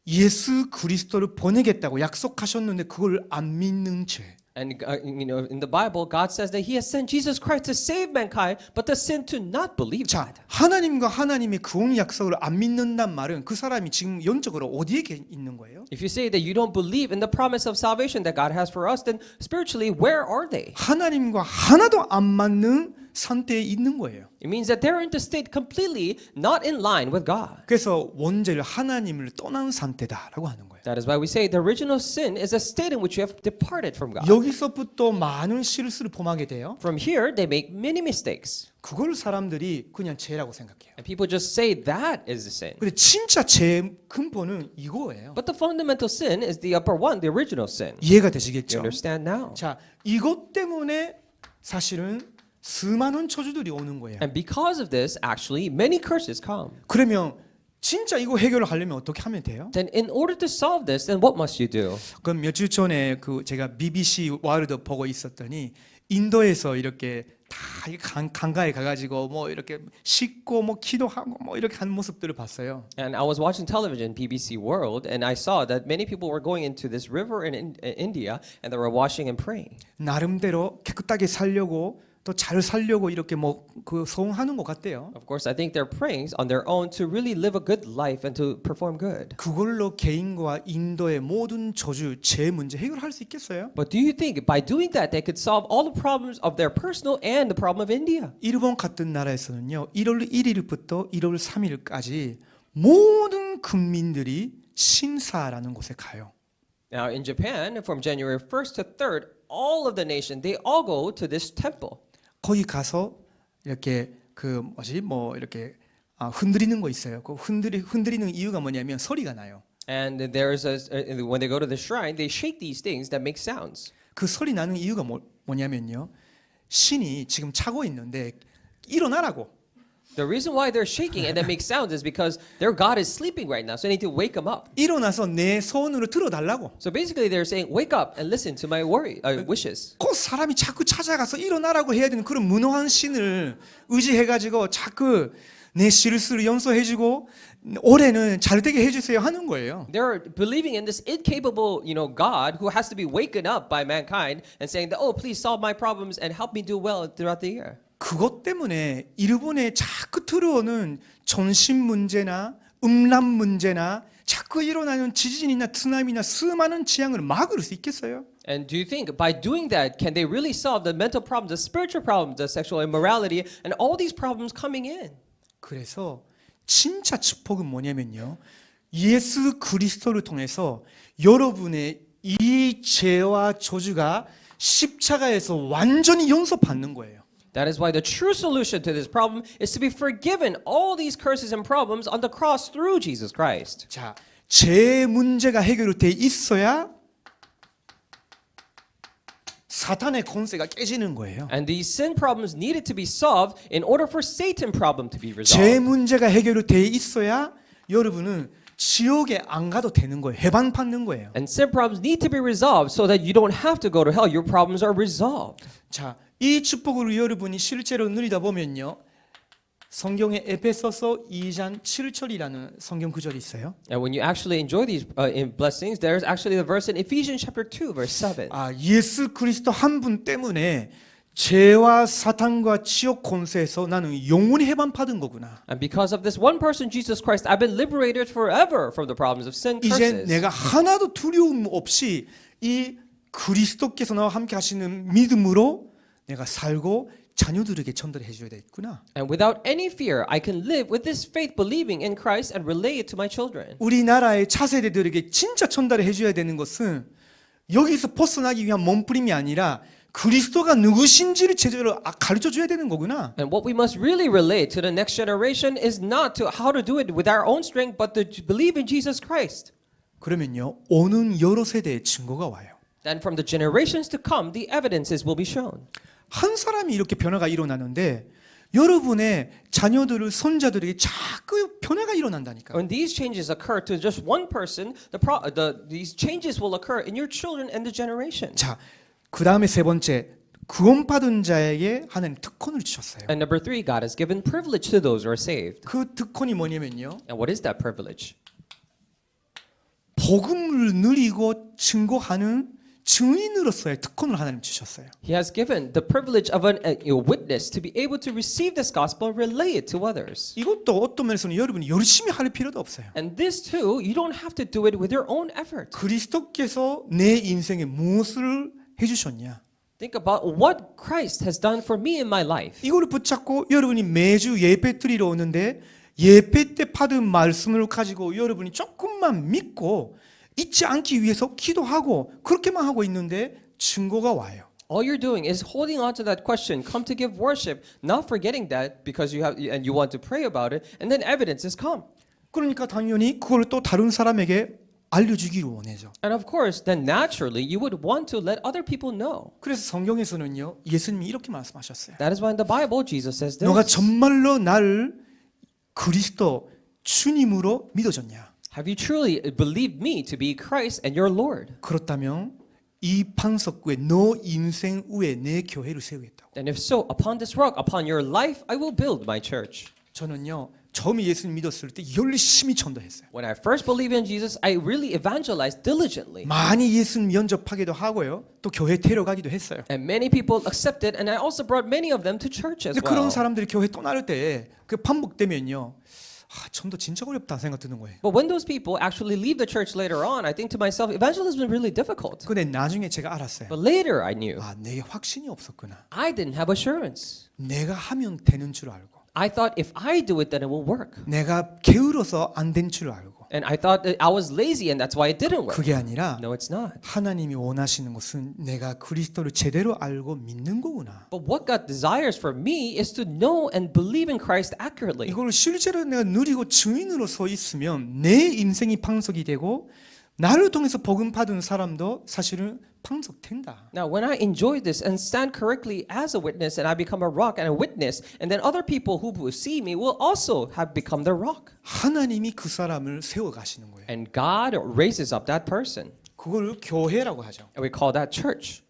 예수 그리스도를 보내겠다고 약속하셨는데 그걸 안 믿는 죄. And in the Bible, God says that He has sent Jesus Christ to save mankind, but the sin to not believe 자, God. 하나님과 하나님의 구원 약속을 안 믿는단 말은 그 사람이 지금 영적으로 어디에 있는 거예요? If you say that you don't believe in the promise of salvation that God has for us, then spiritually, where are they? 하나님과 하나도 안 맞는 상태에 있는 거예요. It means that they're in the state completely not in line with God. 그래서 원죄를 하나님을 떠난 상태다라고 하는 거예요. That is why we say the original sin is a state in which you have departed from God. 여기서부터 많은 실수를 범하게 돼요. From here, they make many mistakes. 그걸 사람들이 그냥 죄라고 생각해요. And people just say that is the sin. 근데 진짜 죄 근본은 이거예요. But the fundamental sin is the upper one, the original sin. 이해가 You 되시겠죠? understand now? 자, 이것 때문에 사실은 수많은 저주들이 오는 거예요. And because of this, actually, many curses come. 그러면 진짜 이거 해결을 하려면 어떻게 하면 돼요? Then in order to solve this, then what must you do? 그럼 몇 주 전에 그 제가 BBC 월드 보고 있었더니 인도에서 이렇게 다 강가에 가가지고 뭐 이렇게 씻고 뭐 기도하고 뭐 이렇게 하는 모습들을 봤어요. And I was watching television, BBC World, and I saw that many people were going into this river in India, and they were washing and praying. 나름대로 깨끗하게 살려고 또 잘 살려고 이렇게 뭐 그 소원하는 것 같대요. Of course, I think they're praying on their own to really live a good life and to perform good. 그걸로 개인과 인도의 모든 저주, 죄 문제 해결할 수 있겠어요? But do you think by doing that they could solve all the problems of their personal and the problem of India? 일본 같은 나라에서는요. 1월 1일부터 1월 3일까지 모든 국민들이 신사라는 곳에 가요. Now in Japan, from January 1st to 3rd, all of the nation, they all go to this temple. 거기 가서 이렇게 그 뭐지 뭐 이렇게 흔들리는 거 있어요. 그 흔들리는 이유가 뭐냐면 소리가 나요. And there's when they go to the shrine, they shake these things that make sounds. 그 소리 나는 이유가 뭐냐면요. 신이 지금 자고 있는데 일어나라고. The reason why they're shaking and that makes sounds is because their God is sleeping right now, so they need to wake him up. 일어나서 내 소원으로 들어달라고. So basically, they're saying, "Wake up and listen to my wishes." 그 사람이 자꾸 찾아가서 일어나라고 해야 되는 그런 무능한 신을 의지해가지고 자꾸 내 실수를 용서해주고 올해는 잘 되게 해주세요 하는 거예요. They're believing in this incapable, God who has to be waken up by mankind and saying that, "Oh, please solve my problems and help me do well throughout the year." 그것 때문에 일본에 자꾸 들어오는 전신 문제나 음란 문제나 자꾸 일어나는 지진이나 쓰나미나 수많은 재앙을 막을 수 있겠어요? And do you think by doing that, can they really solve the mental problems, the spiritual problems, the sexual immorality, and all these problems coming in? 그래서 진짜 축복은 뭐냐면요. 예수 그리스도를 통해서 여러분의 이 죄와 저주가 십자가에서 완전히 용서받는 거예요. That is why the true solution to this problem is to be forgiven all these curses and problems on the cross through Jesus Christ. 자, 죄 문제가 해결돼 있어야 사탄의 권세가 깨지는 거예요. And these sin problems needed to be solved in order for Satan problem to be 죄 resolved. 문제가 해결돼 있어야 여러분은 지옥에 안 가도 되는 거예요. 해방 받는 거예요. And sin problems need to be resolved so that you don't have to go to hell. Your problems are resolved. 자, 이 축복을 여러분이 실제로 누리다 보면요. 성경에 에베소서 2장 7절이라는 성경 구절이 있어요. And when you actually enjoy these blessings, there's actually the verse in Ephesians chapter 2, verse 7. 아, 예수 그리스도 한 분 때문에 죄와 사탄과 지옥 권세에서 나는 영원히 해방 받은 거구나. And because of this one person, Jesus Christ, I've been liberated forever from the problems of sin 이제 curses. 내가 하나도 두려움 없이 이 그리스도께서 나와 함께 하시는 믿음으로 내가 살고 자녀들에게 전달해 줘야 되겠구나. And without any fear, I can live with this faith, believing in Christ and relay it to my children. 우리나라의 차세대들에게 진짜 전달해 줘야 되는 것은 여기서 벗어나기 위한 몸부림이 아니라 그리스도가 누구신지를 제대로 가르쳐 줘야 되는 거구나. And what we must really relate to the next generation is not to how to do it with our own strength, but to believe in Jesus Christ. 그러면요, 오는 여러 세대의 증거가 와요. Then from the generations to come, the evidences will be shown. 한 사람이 이렇게 변화가 일어나는데 여러분의 자녀들을 손자들에게 자꾸 변화가 일어난다니까. When these changes occur to just one person, these changes will occur in your children and the generation. 자, 그 다음에 세 번째, 구원받은 자에게 하는 특권을 주셨어요. And number 3, God has given privilege to those who are saved. 그 특권이 뭐냐면요, And what is that privilege? 복음을 누리고 증거하는 증인으로서의 특권을 하나님 주셨어요. He has given the privilege of a witness to be able to receive this gospel and relay it to others. 이것도 어떤 면에서는 여러분이 열심히 할 필요도 없어요. And this too, you don't have to do it with your own effort. 그리스도께서 내 인생에 무엇을 해주셨냐? Think about what Christ has done for me in my life. 이거를 붙잡고 여러분이 매주 예배 드리러 오는데 예배 때 받은 말씀을 가지고 여러분이 조금만 믿고 잊지 않기 위해서 기도하고 그렇게만 하고 있는데 증거가 와요. All you're doing is holding on to that question, come to give worship, not forgetting that because you have and you want to pray about it, and then evidences come. 그러니까 당연히 그걸 또 다른 사람에게 알려주기를 원해죠. And of course, then naturally you would want to let other people know. 그래서 성경에서는요, 예수님이 이렇게 말씀하셨어요. That is why in the Bible Jesus says this. 너가 정말로 나를 그리스도 주님으로 믿어줬냐? Have you truly believed me to be Christ and your Lord? 그렇다면 이 반석구에 너 인생 위에 내 교회를 세우겠다고. And if so, upon this rock, upon your life, I will build my church. 저는요, 처음에 예수님 믿었을 때 열심히 전도했어요. When I first believed in Jesus, I really evangelized diligently. 많이 예수님 면접하기도 하고요. 또 교회 데려가기도 했어요. And many people accepted, and I also brought many of them to church as 근데 그런 well. 사람들이 교회 떠날 때 그 반복되면요, 전도 진짜 어렵다 생각 드는 거예요. But when those people actually leave the church later on, I think to myself, evangelism is really difficult. 근데 나중에 제가 알았어요. But later I knew. 내게 확신이 없었구나. I didn't have assurance. 내가 하면 되는 줄 알고, I thought if I do it, then it will work. 내가 게으러서 안 된 줄 알고. And I thought that I was lazy and that's why it didn't work. 그게 아니라 No, it's not. 하나님이 원하시는 것은 내가 그리스도를 제대로 알고 믿는 거구나. But what God desires for me is to know and believe in Christ accurately. 이걸 실제로 내가 누리고 증인으로 서 있으면 내 인생이 방석이 되고 나를 통해서 복음 받은 사람도 사실은 방석된다. Now, when I enjoy this and stand correctly as a witness and I become a rock and a witness, and then other people who see me will also have become the rock. 하나님이 그 사람을 세워 가시는 거예요. And God raises up that person. 그걸 교회라고 하죠. And we call that church.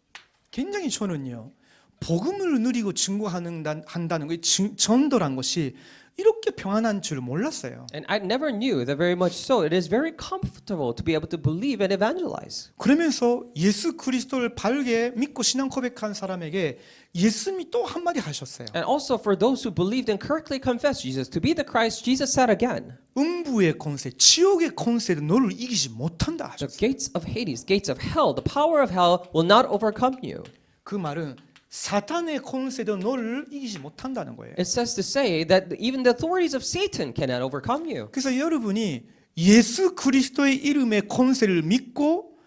굉장히 저는요, 복음을 누리고 한다는 게 전도란 것이 이렇게 평안한 줄 몰랐어요. And I never knew that very much so. It is very comfortable to be able to believe and evangelize. 그러면서 예수 그리스도를 바르게 믿고 신앙 고백한 사람에게 예수님이 또 한마디 하셨어요. And also for those who believed and correctly confessed Jesus to be the Christ, Jesus said again, 음부의 권세, 지옥의 권세도 너를 이기지 못한다 the 하셨어요. gates of Hades, gates of hell, the power of hell will not overcome you. 그 말은 사탄의 권세도 너를 이기지 못한다는 거예요. It says to say that even the authorities of Satan cannot overcome you. 그래서 여러분이 예수 그리스도의 이름의 권세를 믿고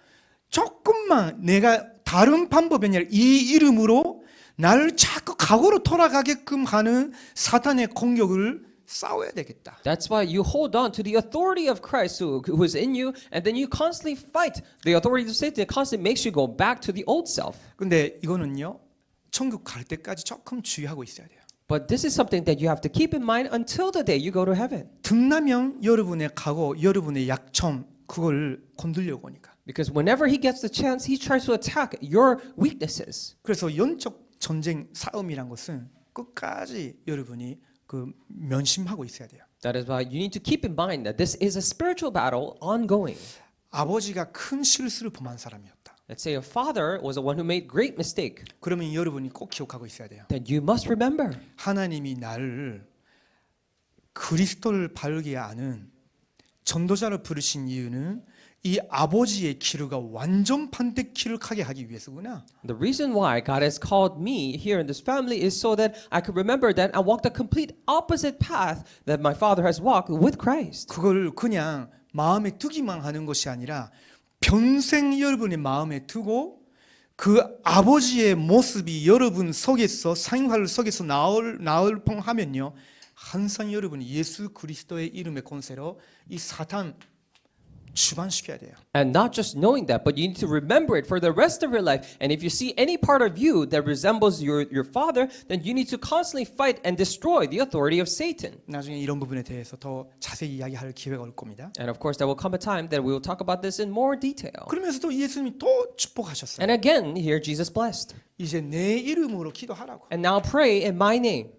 조금만 내가 다른 방법이 아니라 이 이름으로 나를 자꾸 과거로 돌아가게끔 하는 사탄의 공격을 싸워야 되겠다. That's why you hold on to the authority of Christ who is in you, and then you constantly fight the authority of Satan. It constantly makes you go back to the old self. 근데 이거는요, 천국 갈 때까지 조금 주의하고 있어야 돼요. But this is something that you have to keep in mind until the day you go to heaven. 등나면 여러분의 각오, 여러분의 약점 그걸 건들려고 하니까. Because whenever he gets the chance, he tries to attack your weaknesses. 그래서 영적 전쟁 싸움이란 것은 끝까지 여러분이 그 면심하고 있어야 돼요. That is why you need to keep in mind that this is a spiritual battle ongoing. 아버지가 큰 실수를 범한 사람이었다. Let's say a father was the one who made great mistake. 그러면 여러분이 꼭 기억하고 있어야 돼요. Then you must remember. 하나님이 나를 그리스도를 바르게 아는 전도자를 부르신 이유는 이 아버지의 기류가 완전 반대 기룩하게 하기 위해서구나. The reason why God has called me here in this family is so that I could remember that I walked a complete opposite path that my father has walked with Christ. 그걸 그냥 마음에 두기만 하는 것이 아니라 평생 여러분의 마음에 두고 그 아버지의 모습이 여러분 속에서 생활 속에서 나올 뻔하면요 항상 여러분이 예수 그리스도의 이름의 권세로 이 사탄 주반시켜야 돼요. And not just knowing that, but you need to remember it for the rest of your life. And if you see any part of you that resembles your father, then you need to constantly fight and destroy the authority of Satan. 나중에 이런 부분에 대해서 더 자세히 이야기할 기회가 올 겁니다. And of course, there will come a time that we will talk about this in more detail. 그러면서도 예수님이 또 축복하셨어요. And again, here Jesus blessed. 이제 내 이름으로 기도하라고. And now pray in my name.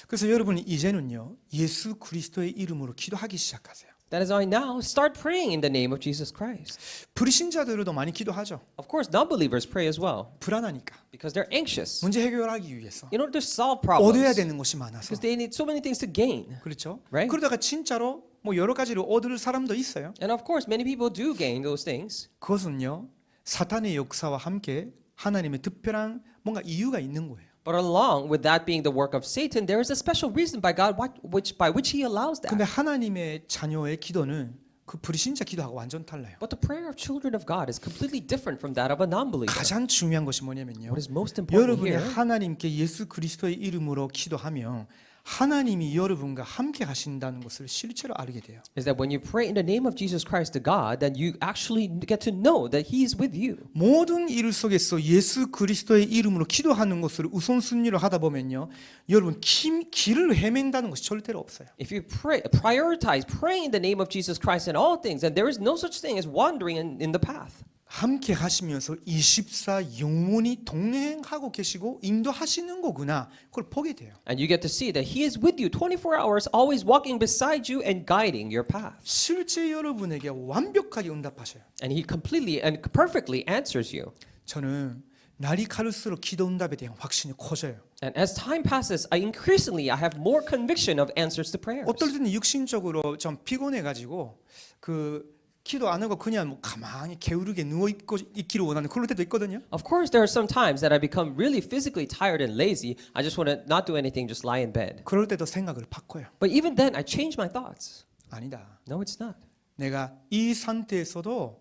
그래서 여러분이 이제는요 예수 그리스도의 이름으로 기도하기 시작하세요. That is why now start praying in the name of Jesus Christ. 불신자들도 많이 기도하죠. Of course, non-believers pray as well 불안하니까 because they're anxious 문제 해결하기 위해서 in order to solve 얻어야 problems 되는 것이 많아서 because they need so many things to gain. 그렇죠. Right? 그러다가 진짜로 뭐 여러 가지를 얻을 사람도 있어요. And of course, many people do gain those things. 그것은요 사탄의 역사와 함께 하나님의 특별한 뭔가 이유가 있는 거예요. But along with that being the work of Satan, there is a special reason by God by which he allows that. 근데 하나님의 자녀의 기도는 그 불신자 기도하고 완전 달라요. But the prayer of children of God is completely different from that of a non-believer. 가장 중요한 것이 뭐냐면요. What is most important 여러분이 here 하나님께 예수 그리스도의 이름으로 기도하면 하나님이 여러분과 함께 하신다는 것을 실제로 알게 돼요. is that when you pray in the name of Jesus Christ to God, then you actually get to know that he is with you. 모든 일 속에서 예수 그리스도의 이름으로 기도하는 것을 우선순위로 하다 보면요. 여러분 길을 헤맨다는 것이 절대로 없어요. If you prioritize praying in the name of Jesus Christ in all things, then there is no such thing as wandering in the path. 함께 하시면서 24 영원히 동행하고 계시고 인도하시는 거구나. 그걸 보게 돼요. And you get to see that he is with you 24 hours, always walking beside you and guiding your path. 실제 여러분에게 완벽하게 응답하셔요. And he completely and perfectly answers you. 저는 날이 갈수록 기도 응답에 대한 확신이 커져요. And as time passes, I have more conviction of answers to prayers. 어떨 때는 육신적으로 좀 피곤해 가지고 그 기도 안 하고 그냥 뭐 가만히 게으르게 누워 있기를 원하는 그럴 때도 있거든요. Of course, there are some times that I become really physically tired and lazy. I just want to not do anything, just lie in bed. 그럴 때도 생각을 바꿔요. But even then, I change my thoughts. 아니다. No, it's not. 내가 이 상태에서도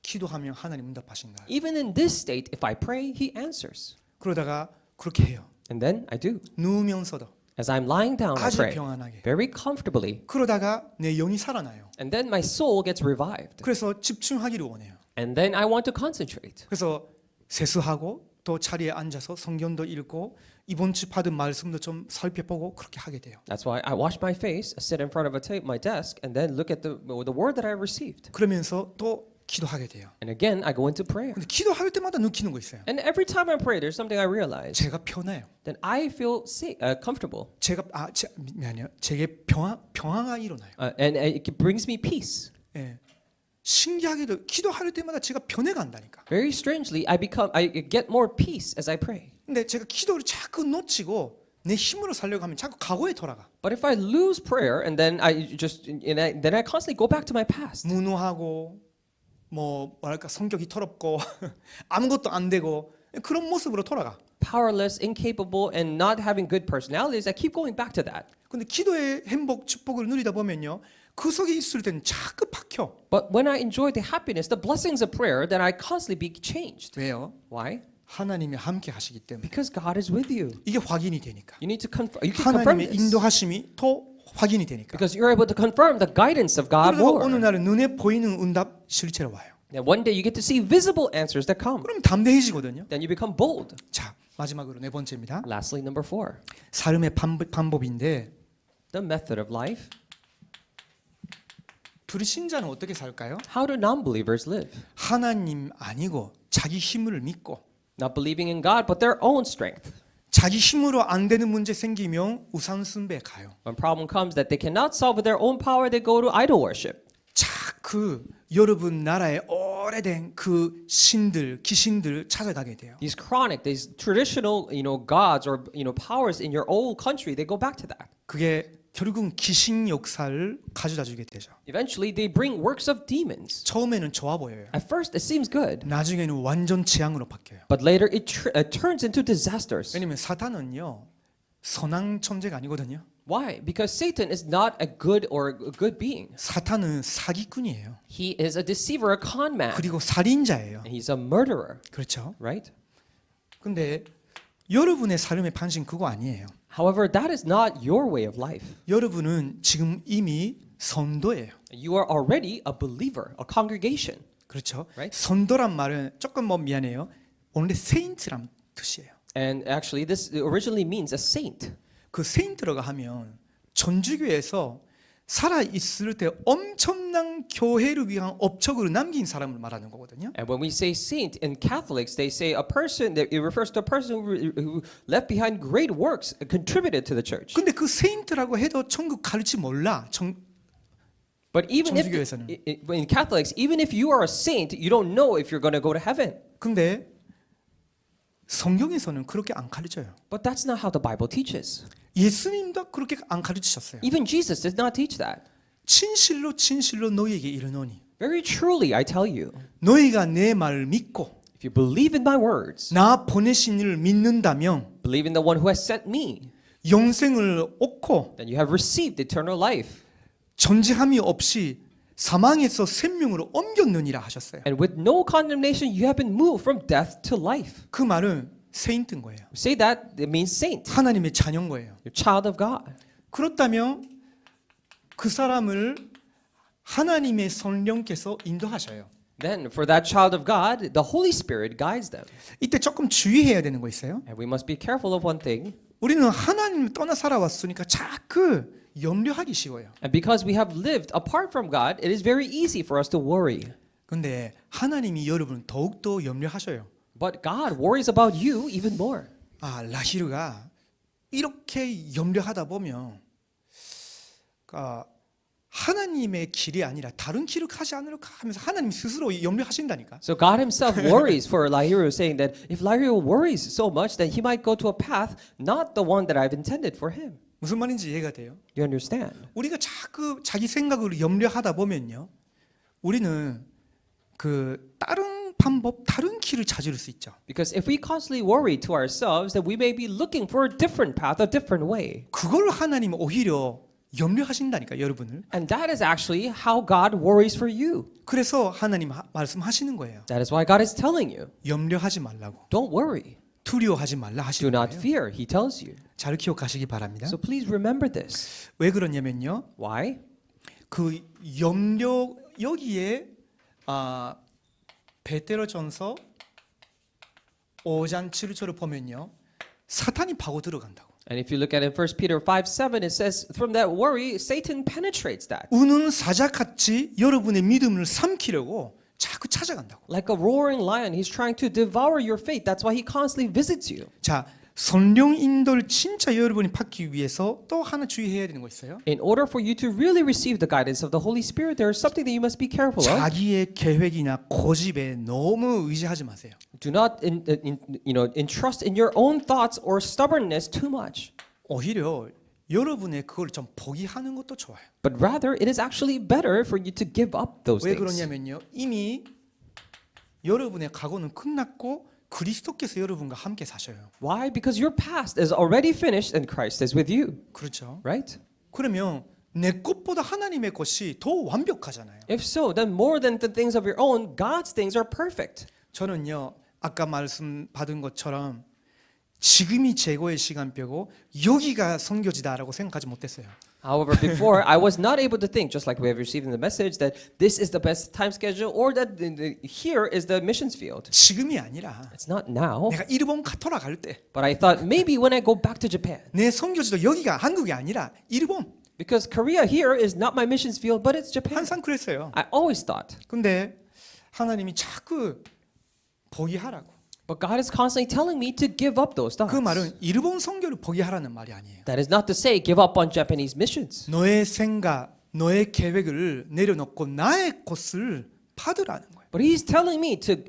기도하면 하나님 응답하신다. Even in this state, if I pray, he answers. 그러다가 그렇게 해요. And then I do. 누우면서도 As I'm lying down, I 아주 pray 평안하게. very comfortably. 그러다가 내 영이 살아나요. And then my soul gets revived. 그래서 집중하기를 원해요. And then I want to concentrate. 그래서 세수하고 또 자리에 앉아서 성경도 읽고 이번 주 받은 말씀도 좀 살펴보고 그렇게 하게 돼요. That's why I wash my face, sit in front of my desk, and then look at the word that I received. 그러면서 또 기도하게 돼요. And again, I go into prayer. 근데 기도할 때마다 느끼는 거 있어요. And every time I pray, there's something I realize. 제가 편해요. Then I feel comfortable. 제게 평화가 일어나요. And it brings me peace. 예. 신기하게도 기도할 때마다 제가 변해가 간다니까. Very strangely, I get more peace as I pray. 근데 제가 기도를 자꾸 놓치고 내 힘으로 살려고 하면 자꾸 과거에 돌아가. But if I lose prayer and then I constantly go back to my past. 무노하고 뭐랄까 성격이 더럽고 아무것도 안 되고 그런 모습으로 돌아가. Powerless, incapable, and not having good personalities. I keep going back to that. 근데 기도의 행복, 축복을 누리다 보면요. 그 속에 있을 때는 자꾸 박혀. But when I enjoy the happiness, the blessings of prayer, then I constantly be changed. 왜요? Why? 하나님이 함께 하시기 때문에. Because God is with you. 이게 확인이 되니까. You can confirm 하나님의 this. 인도하심이 더 확인이 되니까. Because you're able to confirm the guidance of God 그래서 more. 어느 날은 눈에 보이는 응답 실제로 와요. Then one day you get to see visible answers that come. 그럼 담대해지거든요. Then you become bold. 자, 마지막으로 네 번째입니다. Lastly, number 4, 삶의 방법인데 the method of life. 불신자는 어떻게 살까요? How do non-believers live? 하나님 아니고 자기 힘을 믿고 Not believing in God, but their own strength. 자기 힘으로 안 되는 문제 생기면 우상숭배 가요. When problem comes that they cannot solve with their own power, they go to idol worship. 자, 그 여러분 나라의 오래된 그 신들, 귀신들 찾아가게 돼요. These chronic, these traditional, gods or powers in your old country, they go back to that. 그게 결국은 귀신 역사를 가져다 주게 되죠. Eventually, they bring works of demons. 처음에는 좋아 보여요. At first, it seems good, 나중에는 완전 재앙으로 바뀌어요. but later it turns into disasters. 왜냐면 사탄은요 선한 존재가 아니거든요. Why? Because Satan is not a good or a good being. 사탄은 사기꾼이에요. He is a deceiver, a con man. 그리고 살인자예요. And he's a murderer, 그렇죠? right? 근데 여러분의 삶의 방식 그거 아니에요. However, that is not your way of life. 여러분은 지금 이미 선도예요. You are already a believer, a congregation. 그렇죠? Right. 선도란 말은 조금 미안해요. 원래 세인트란 뜻이에요. And actually, this originally means a saint. 그 세인트라고 하면 전주교에서 살아 있을 때 엄청난 교회를 위한 업적으로 남긴 사람을 말하는 거거든요. And when we say saint in Catholics, they say a person that it refers to a person who left behind great works and contributed to the church. 근데 그 세인트라고 해도 천국 갈지 몰라. But even if 정주교에서는. in Catholics, even if you are a saint, you don't know if you're going to go to heaven. 근데 성경에서는 그렇게 안 가르쳐요. But that's not how the Bible teaches. 예수님도 그렇게 안 가르치셨어요. Even Jesus did not teach that. 진실로 진실로 너희에게 이르노니 Very truly, I tell you, 너희가 내 말을 믿고 if you believe in my words, 나 보내신 이를 믿는다면 believe in the one who has sent me, 영생을 얻고 then you have received eternal life. 존재함이 없이 사망에서 생명으로 옮겼느니라 하셨어요. And with no condemnation, you have been moved from death to life. 그 말은 세인트인 거예요. Say that, it means saint. 하나님의 자녀인 거예요. You're child of God. 그렇다면 그 사람을 하나님의 성령께서 인도하셔요. Then, for that child of God, the Holy Spirit guides them. 이때 조금 주의해야 되는 거 있어요. And we must be careful of one thing. 우리는 하나님을 떠나 살아왔으니까 자꾸 염려하기 쉬워요. And because we have lived apart from God, it is very easy for us to worry. 근데 하나님이 여러분을 더욱더 염려하셔요. But God worries about you even more. 아, 라히르가 이렇게 염려하다 보면 하나님의 길이 아니라 다른 길을 가지 않을까 하면서 하나님 스스로 염려하신다니까. So God himself worries for Lahiru, saying that if Lahiru worries so much, then he might go to a path not the one that I've intended for him. 무슨 말인지 이해가 돼요? You understand? 우리가 자꾸 자기 생각으로 염려하다 보면요, 우리는 그 다른 방법, 다른 길을 찾을 수 있죠. Because if we constantly worry to ourselves, then we may be looking for a different path, a different way. 그걸 하나님 오히려 염려하신다니까 여러분을. And that is actually how God worries for you. 그래서 하나님 말씀하시는 거예요. That is why God is telling you, 염려하지 말라고, don't worry. 두려워하지 말라 Do 하시는 not 거예요. fear, he tells you. 잘 기억하시기 바랍니다. So please remember this. 왜 그러냐면요, Why? 그 염려 여기에 베드로전서 5장 7절을 보면요, 사탄이 파고 들어간다고. And if you look at it in 1 Peter 5:7, it says, from that worry, Satan penetrates that. 우는 사자같이 여러분의 믿음을 삼키려고 자꾸 찾아간다고. Like a roaring lion, he's trying to devour your faith. That's why he constantly visits you. 자, 성령 인도를 진짜 여러분이 받기 위해서 또 하나 주의해야 되는 거 있어요. In order for you to really receive the guidance of the Holy Spirit, there is something that you must be careful of. 자기의 계획이나 고집에 너무 의지하지 마세요. Do not entrust in your own thoughts or stubbornness too much. 오히려 여러분의 그걸 좀 포기하는 것도 좋아요. But rather, it is actually better for you to give up those 왜 things. 그러냐면요, 이미 여러분의 과거는 끝났고 그리스도께서 여러분과 함께 사셔요. Why? Because your past is already finished and Christ is with you. 그렇죠? Right? 그러면 내 것보다 하나님의 것이 더 완벽하잖아요. If so, then more than the things of your own, God's things are perfect. 저는요, 아까 말씀 받은 것처럼 지금이 최고의 시간표고 여기가 선교지다라고 생각하지 못했어요. However, before I was not able to think, just like we have received in the message, that this is the best time schedule or that here is the missions field. 지금이 아니라 It's not now, 내가 일본 카토라 갈 때 but I thought maybe when I go back to Japan, 내 선교지도 여기가 한국이 아니라 일본. because Korea here is not my missions field, but it's Japan. 항상 그랬어요. I always thought. 근데 하나님이 자꾸 포기하라고. But God is constantly telling me to give up those thoughts. 그 말은 일본 선교를 포기하라는 말이 아니에요. That is not to say give up on Japanese missions. 너의 생각, 너의 계획을 내려놓고 나의 것을 받으라는 거예요. But He's telling me to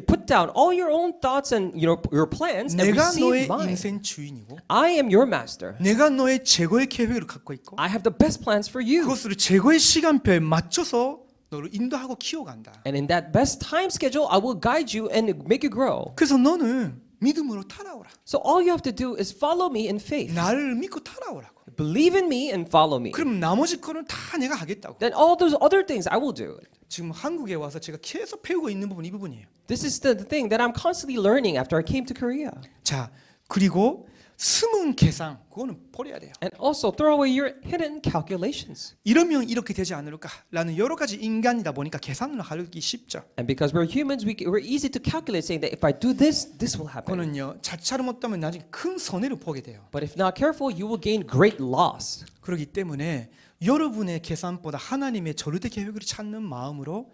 put down all your own thoughts and your plans and 내가 receive 너의 mine. 인생 주인이고 I am your master. 내가 너의 최고의 계획을 갖고 있고 I have the best plans for you. 그것을 최고의 시간표에 맞춰서 너를 인도하고 키워간다. And in that best time schedule, I will guide you and make you grow. 그래서 너는 믿음으로 따라오라. So all you have to do is follow me in faith. 나를 믿고 따라오라고. Believe in me and follow me. 그럼 나머지 거는 다 내가 하겠다고. Then all those other things I will do. 지금 한국에 와서 제가 계속 배우고 있는 부분이 이 부분이에요. This is the thing that I'm constantly learning after I came to Korea. 자, 그리고 숨은 계산 그거는 버려야 돼요. And also throw away your hidden calculations. 이러면 이렇게 되지 않을까라는 여러 가지 인간이다 보니까 계산을 하기 쉽죠. And because we're humans, we're easy to calculate, saying that if I do this, this will happen. 그거는요 자차를 못하면 나중에 큰 손해를 보게 돼요. But if not careful, you will gain great loss. 그렇기 때문에 여러분의 계산보다 하나님의 절대 계획을 찾는 마음으로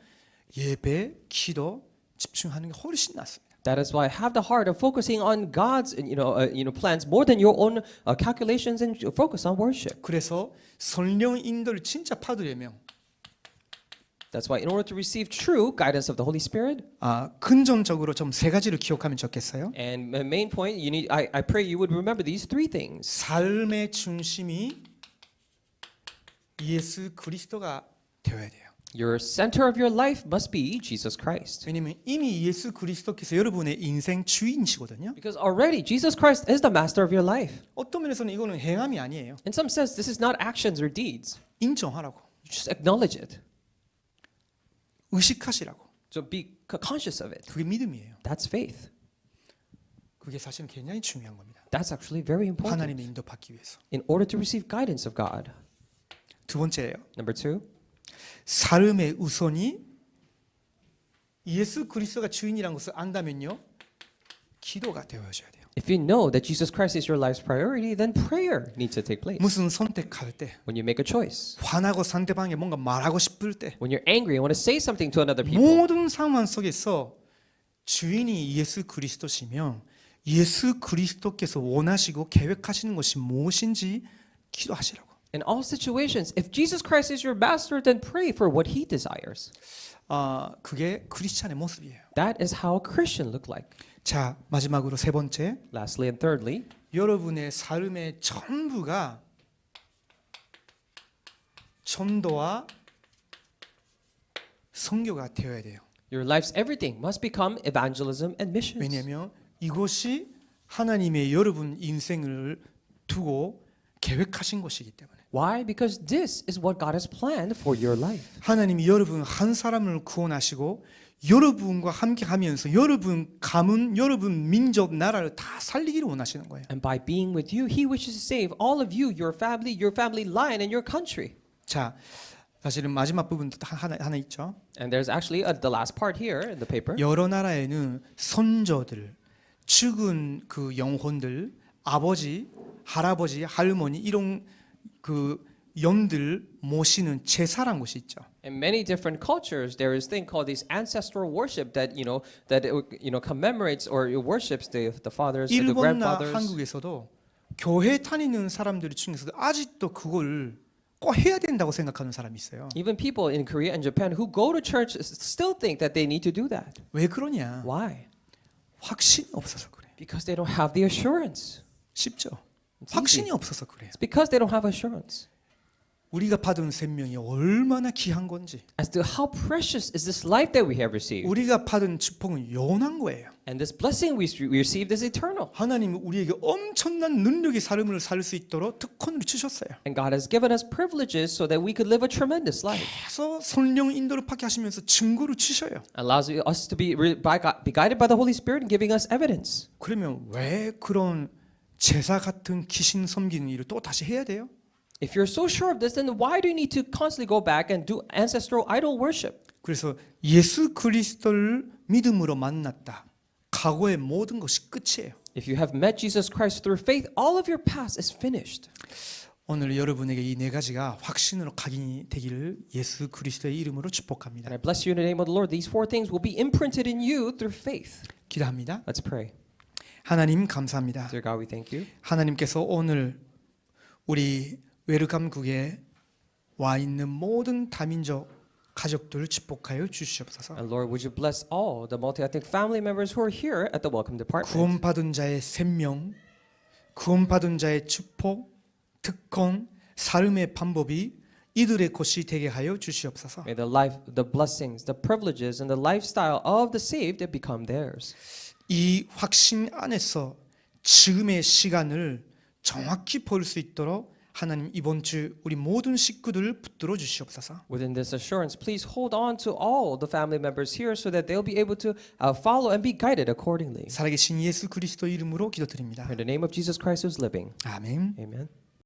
예배, 기도 집중하는 게 훨씬 낫습니다. That is why have the heart of focusing on God's plans more than your own calculations and focus on worship. 그래서 성령 인도를 진짜 받으려면 That's why in order to receive true guidance of the Holy Spirit, 근전적으로 좀 세 가지를 기억하면 좋겠어요. and the main point, I pray you would remember these three things. 삶의 중심이 예수 그리스도가 되어야 돼요. Your center of your life must be Jesus Christ. 왜냐하면 이미 예수 그리스도께서 여러분의 인생 주인이시거든요. Because already Jesus Christ is the master of your life. 어떤 면에서는 이거는 행함이 아니에요. In some sense, this is not actions or deeds. 인정하라고, You just acknowledge it. 의식하시라고. So be conscious of it. 그게 믿음이에요. That's faith. 그게 사실은 굉장히 중요한 겁니다. That's actually very important 하나님의 인도 받기 위해서. in order to receive guidance of God. 두 번째예요. Number two, 삶의 우선이 예수 그리스도가 주인이라는 것을 안다면요, 기도가 되어져야 돼요. if you know that Jesus Christ is your life's priority, then prayer needs to take place. 무슨 선택할 때, When you make a choice, 화나고 상대방에 뭔가 말하고 싶을 때, when you're angry and want to say something to another people, 모든 상황 속에서 주인이 예수 그리스도시며 예수 그리스도께서 원하시고 계획하시는 것이 무엇인지 기도하시라고. in all situations, if Jesus Christ is your master, then pray for what He desires. 그게 크리스찬의 모습이에요. That is how a Christian look like. 자, 마지막으로 세 번째, Lastly and thirdly, 여러분의 삶의 전부가 전도와 선교가 되어야 돼요. your life's everything must become evangelism and missions. 왜냐하면 이것이 하나님의 여러분 인생을 두고 계획하신 것이기 때문에. Why? Because this is what God has planned for your life. 하나님이 여러분 한 사람을 구원하시고 여러분과 함께 하면서 여러분 가문, 여러분 민족, 나라를 다 살리기를 원하시는 거예요. And by being with you, He wishes to save all of you, your family line, and your country. 자, 사실은 마지막 부분도 하나 있죠. And there's actually the last part here in the paper. 여러 나라에는 선조들, 죽은 그 영혼들, 아버지, 할아버지, 할머니 이런 그 영들 모시는 제사란 것이 있죠. In many different cultures, there is a thing called this ancestral worship that commemorates or worships the fathers, the 일본나 grandfathers. 한국에서도 교회 다니는 사람들 중에서도 아직도 그걸 꼭 해야 된다고 생각하는 사람이 있어요. Even people in Korea and Japan who go to church still think that they need to do that. 왜 그러냐? Why? 확신이 없어서 그래. Because they don't have the assurance. 쉽죠? It's 확신이 easy. 없어서 그래요. It's because they don't have assurance 우리가 받은 생명이 얼마나 귀한 건지, as to how precious is this life that we have received. 우리가 받은 축복은 영원한 거예요. And this blessing we received is eternal. 하나님은 우리에게 엄청난 능력의 삶을 살 수 있도록 특권을 주셨어요. And God has given us privileges so that we could live a tremendous life. 그래서 성령 인도를 받게 하시면서 증거를 주셔요. Allows us to be guided by the Holy Spirit and giving us evidence. 그러면 왜 그런 제사 같은 귀신 섬기는 일을 또 다시 해야 돼요? If you're so sure of this, then why do you need to constantly go back and do ancestral idol worship? 그래서 예수 그리스도를 믿음으로 만났다. 과거의 모든 것이 끝이에요. If you have met Jesus Christ through faith, all of your past is finished. 오늘 여러분에게 이 네 가지가 확신으로 각인이 되기를 예수 그리스도의 이름으로 축복합니다. And I bless you in the name of the Lord. These four things will be imprinted in you through faith. 기도합니다. Let's pray. 하나님 감사합니다. Dear God, we thank you. 하나님께서 오늘 우리 웰컴국에 와 있는 모든 다민족 가족들을 축복하여 주시옵소서. And Lord, would you bless all the multi-ethnic family members who are here at the Welcome Department? 구원받은 자의 생명, 구원받은 자의 축복, 특권, 삶의 방법이 이들의 것이 되게 하여 주시옵소서. May the life, the blessings, the privileges, and the lifestyle of the saved become theirs. 이 확신 안에서 지금의 시간을 정확히 볼 수 있도록 하나님 이번 주 우리 모든 식구들을 붙들어 주시옵소서. Within this assurance, please hold on to all the family members here so that they'll be able to follow and be guided accordingly. 살아계신 예수 그리스도 이름으로 기도드립니다. In the name of Jesus Christ who's living. 아멘. Amen.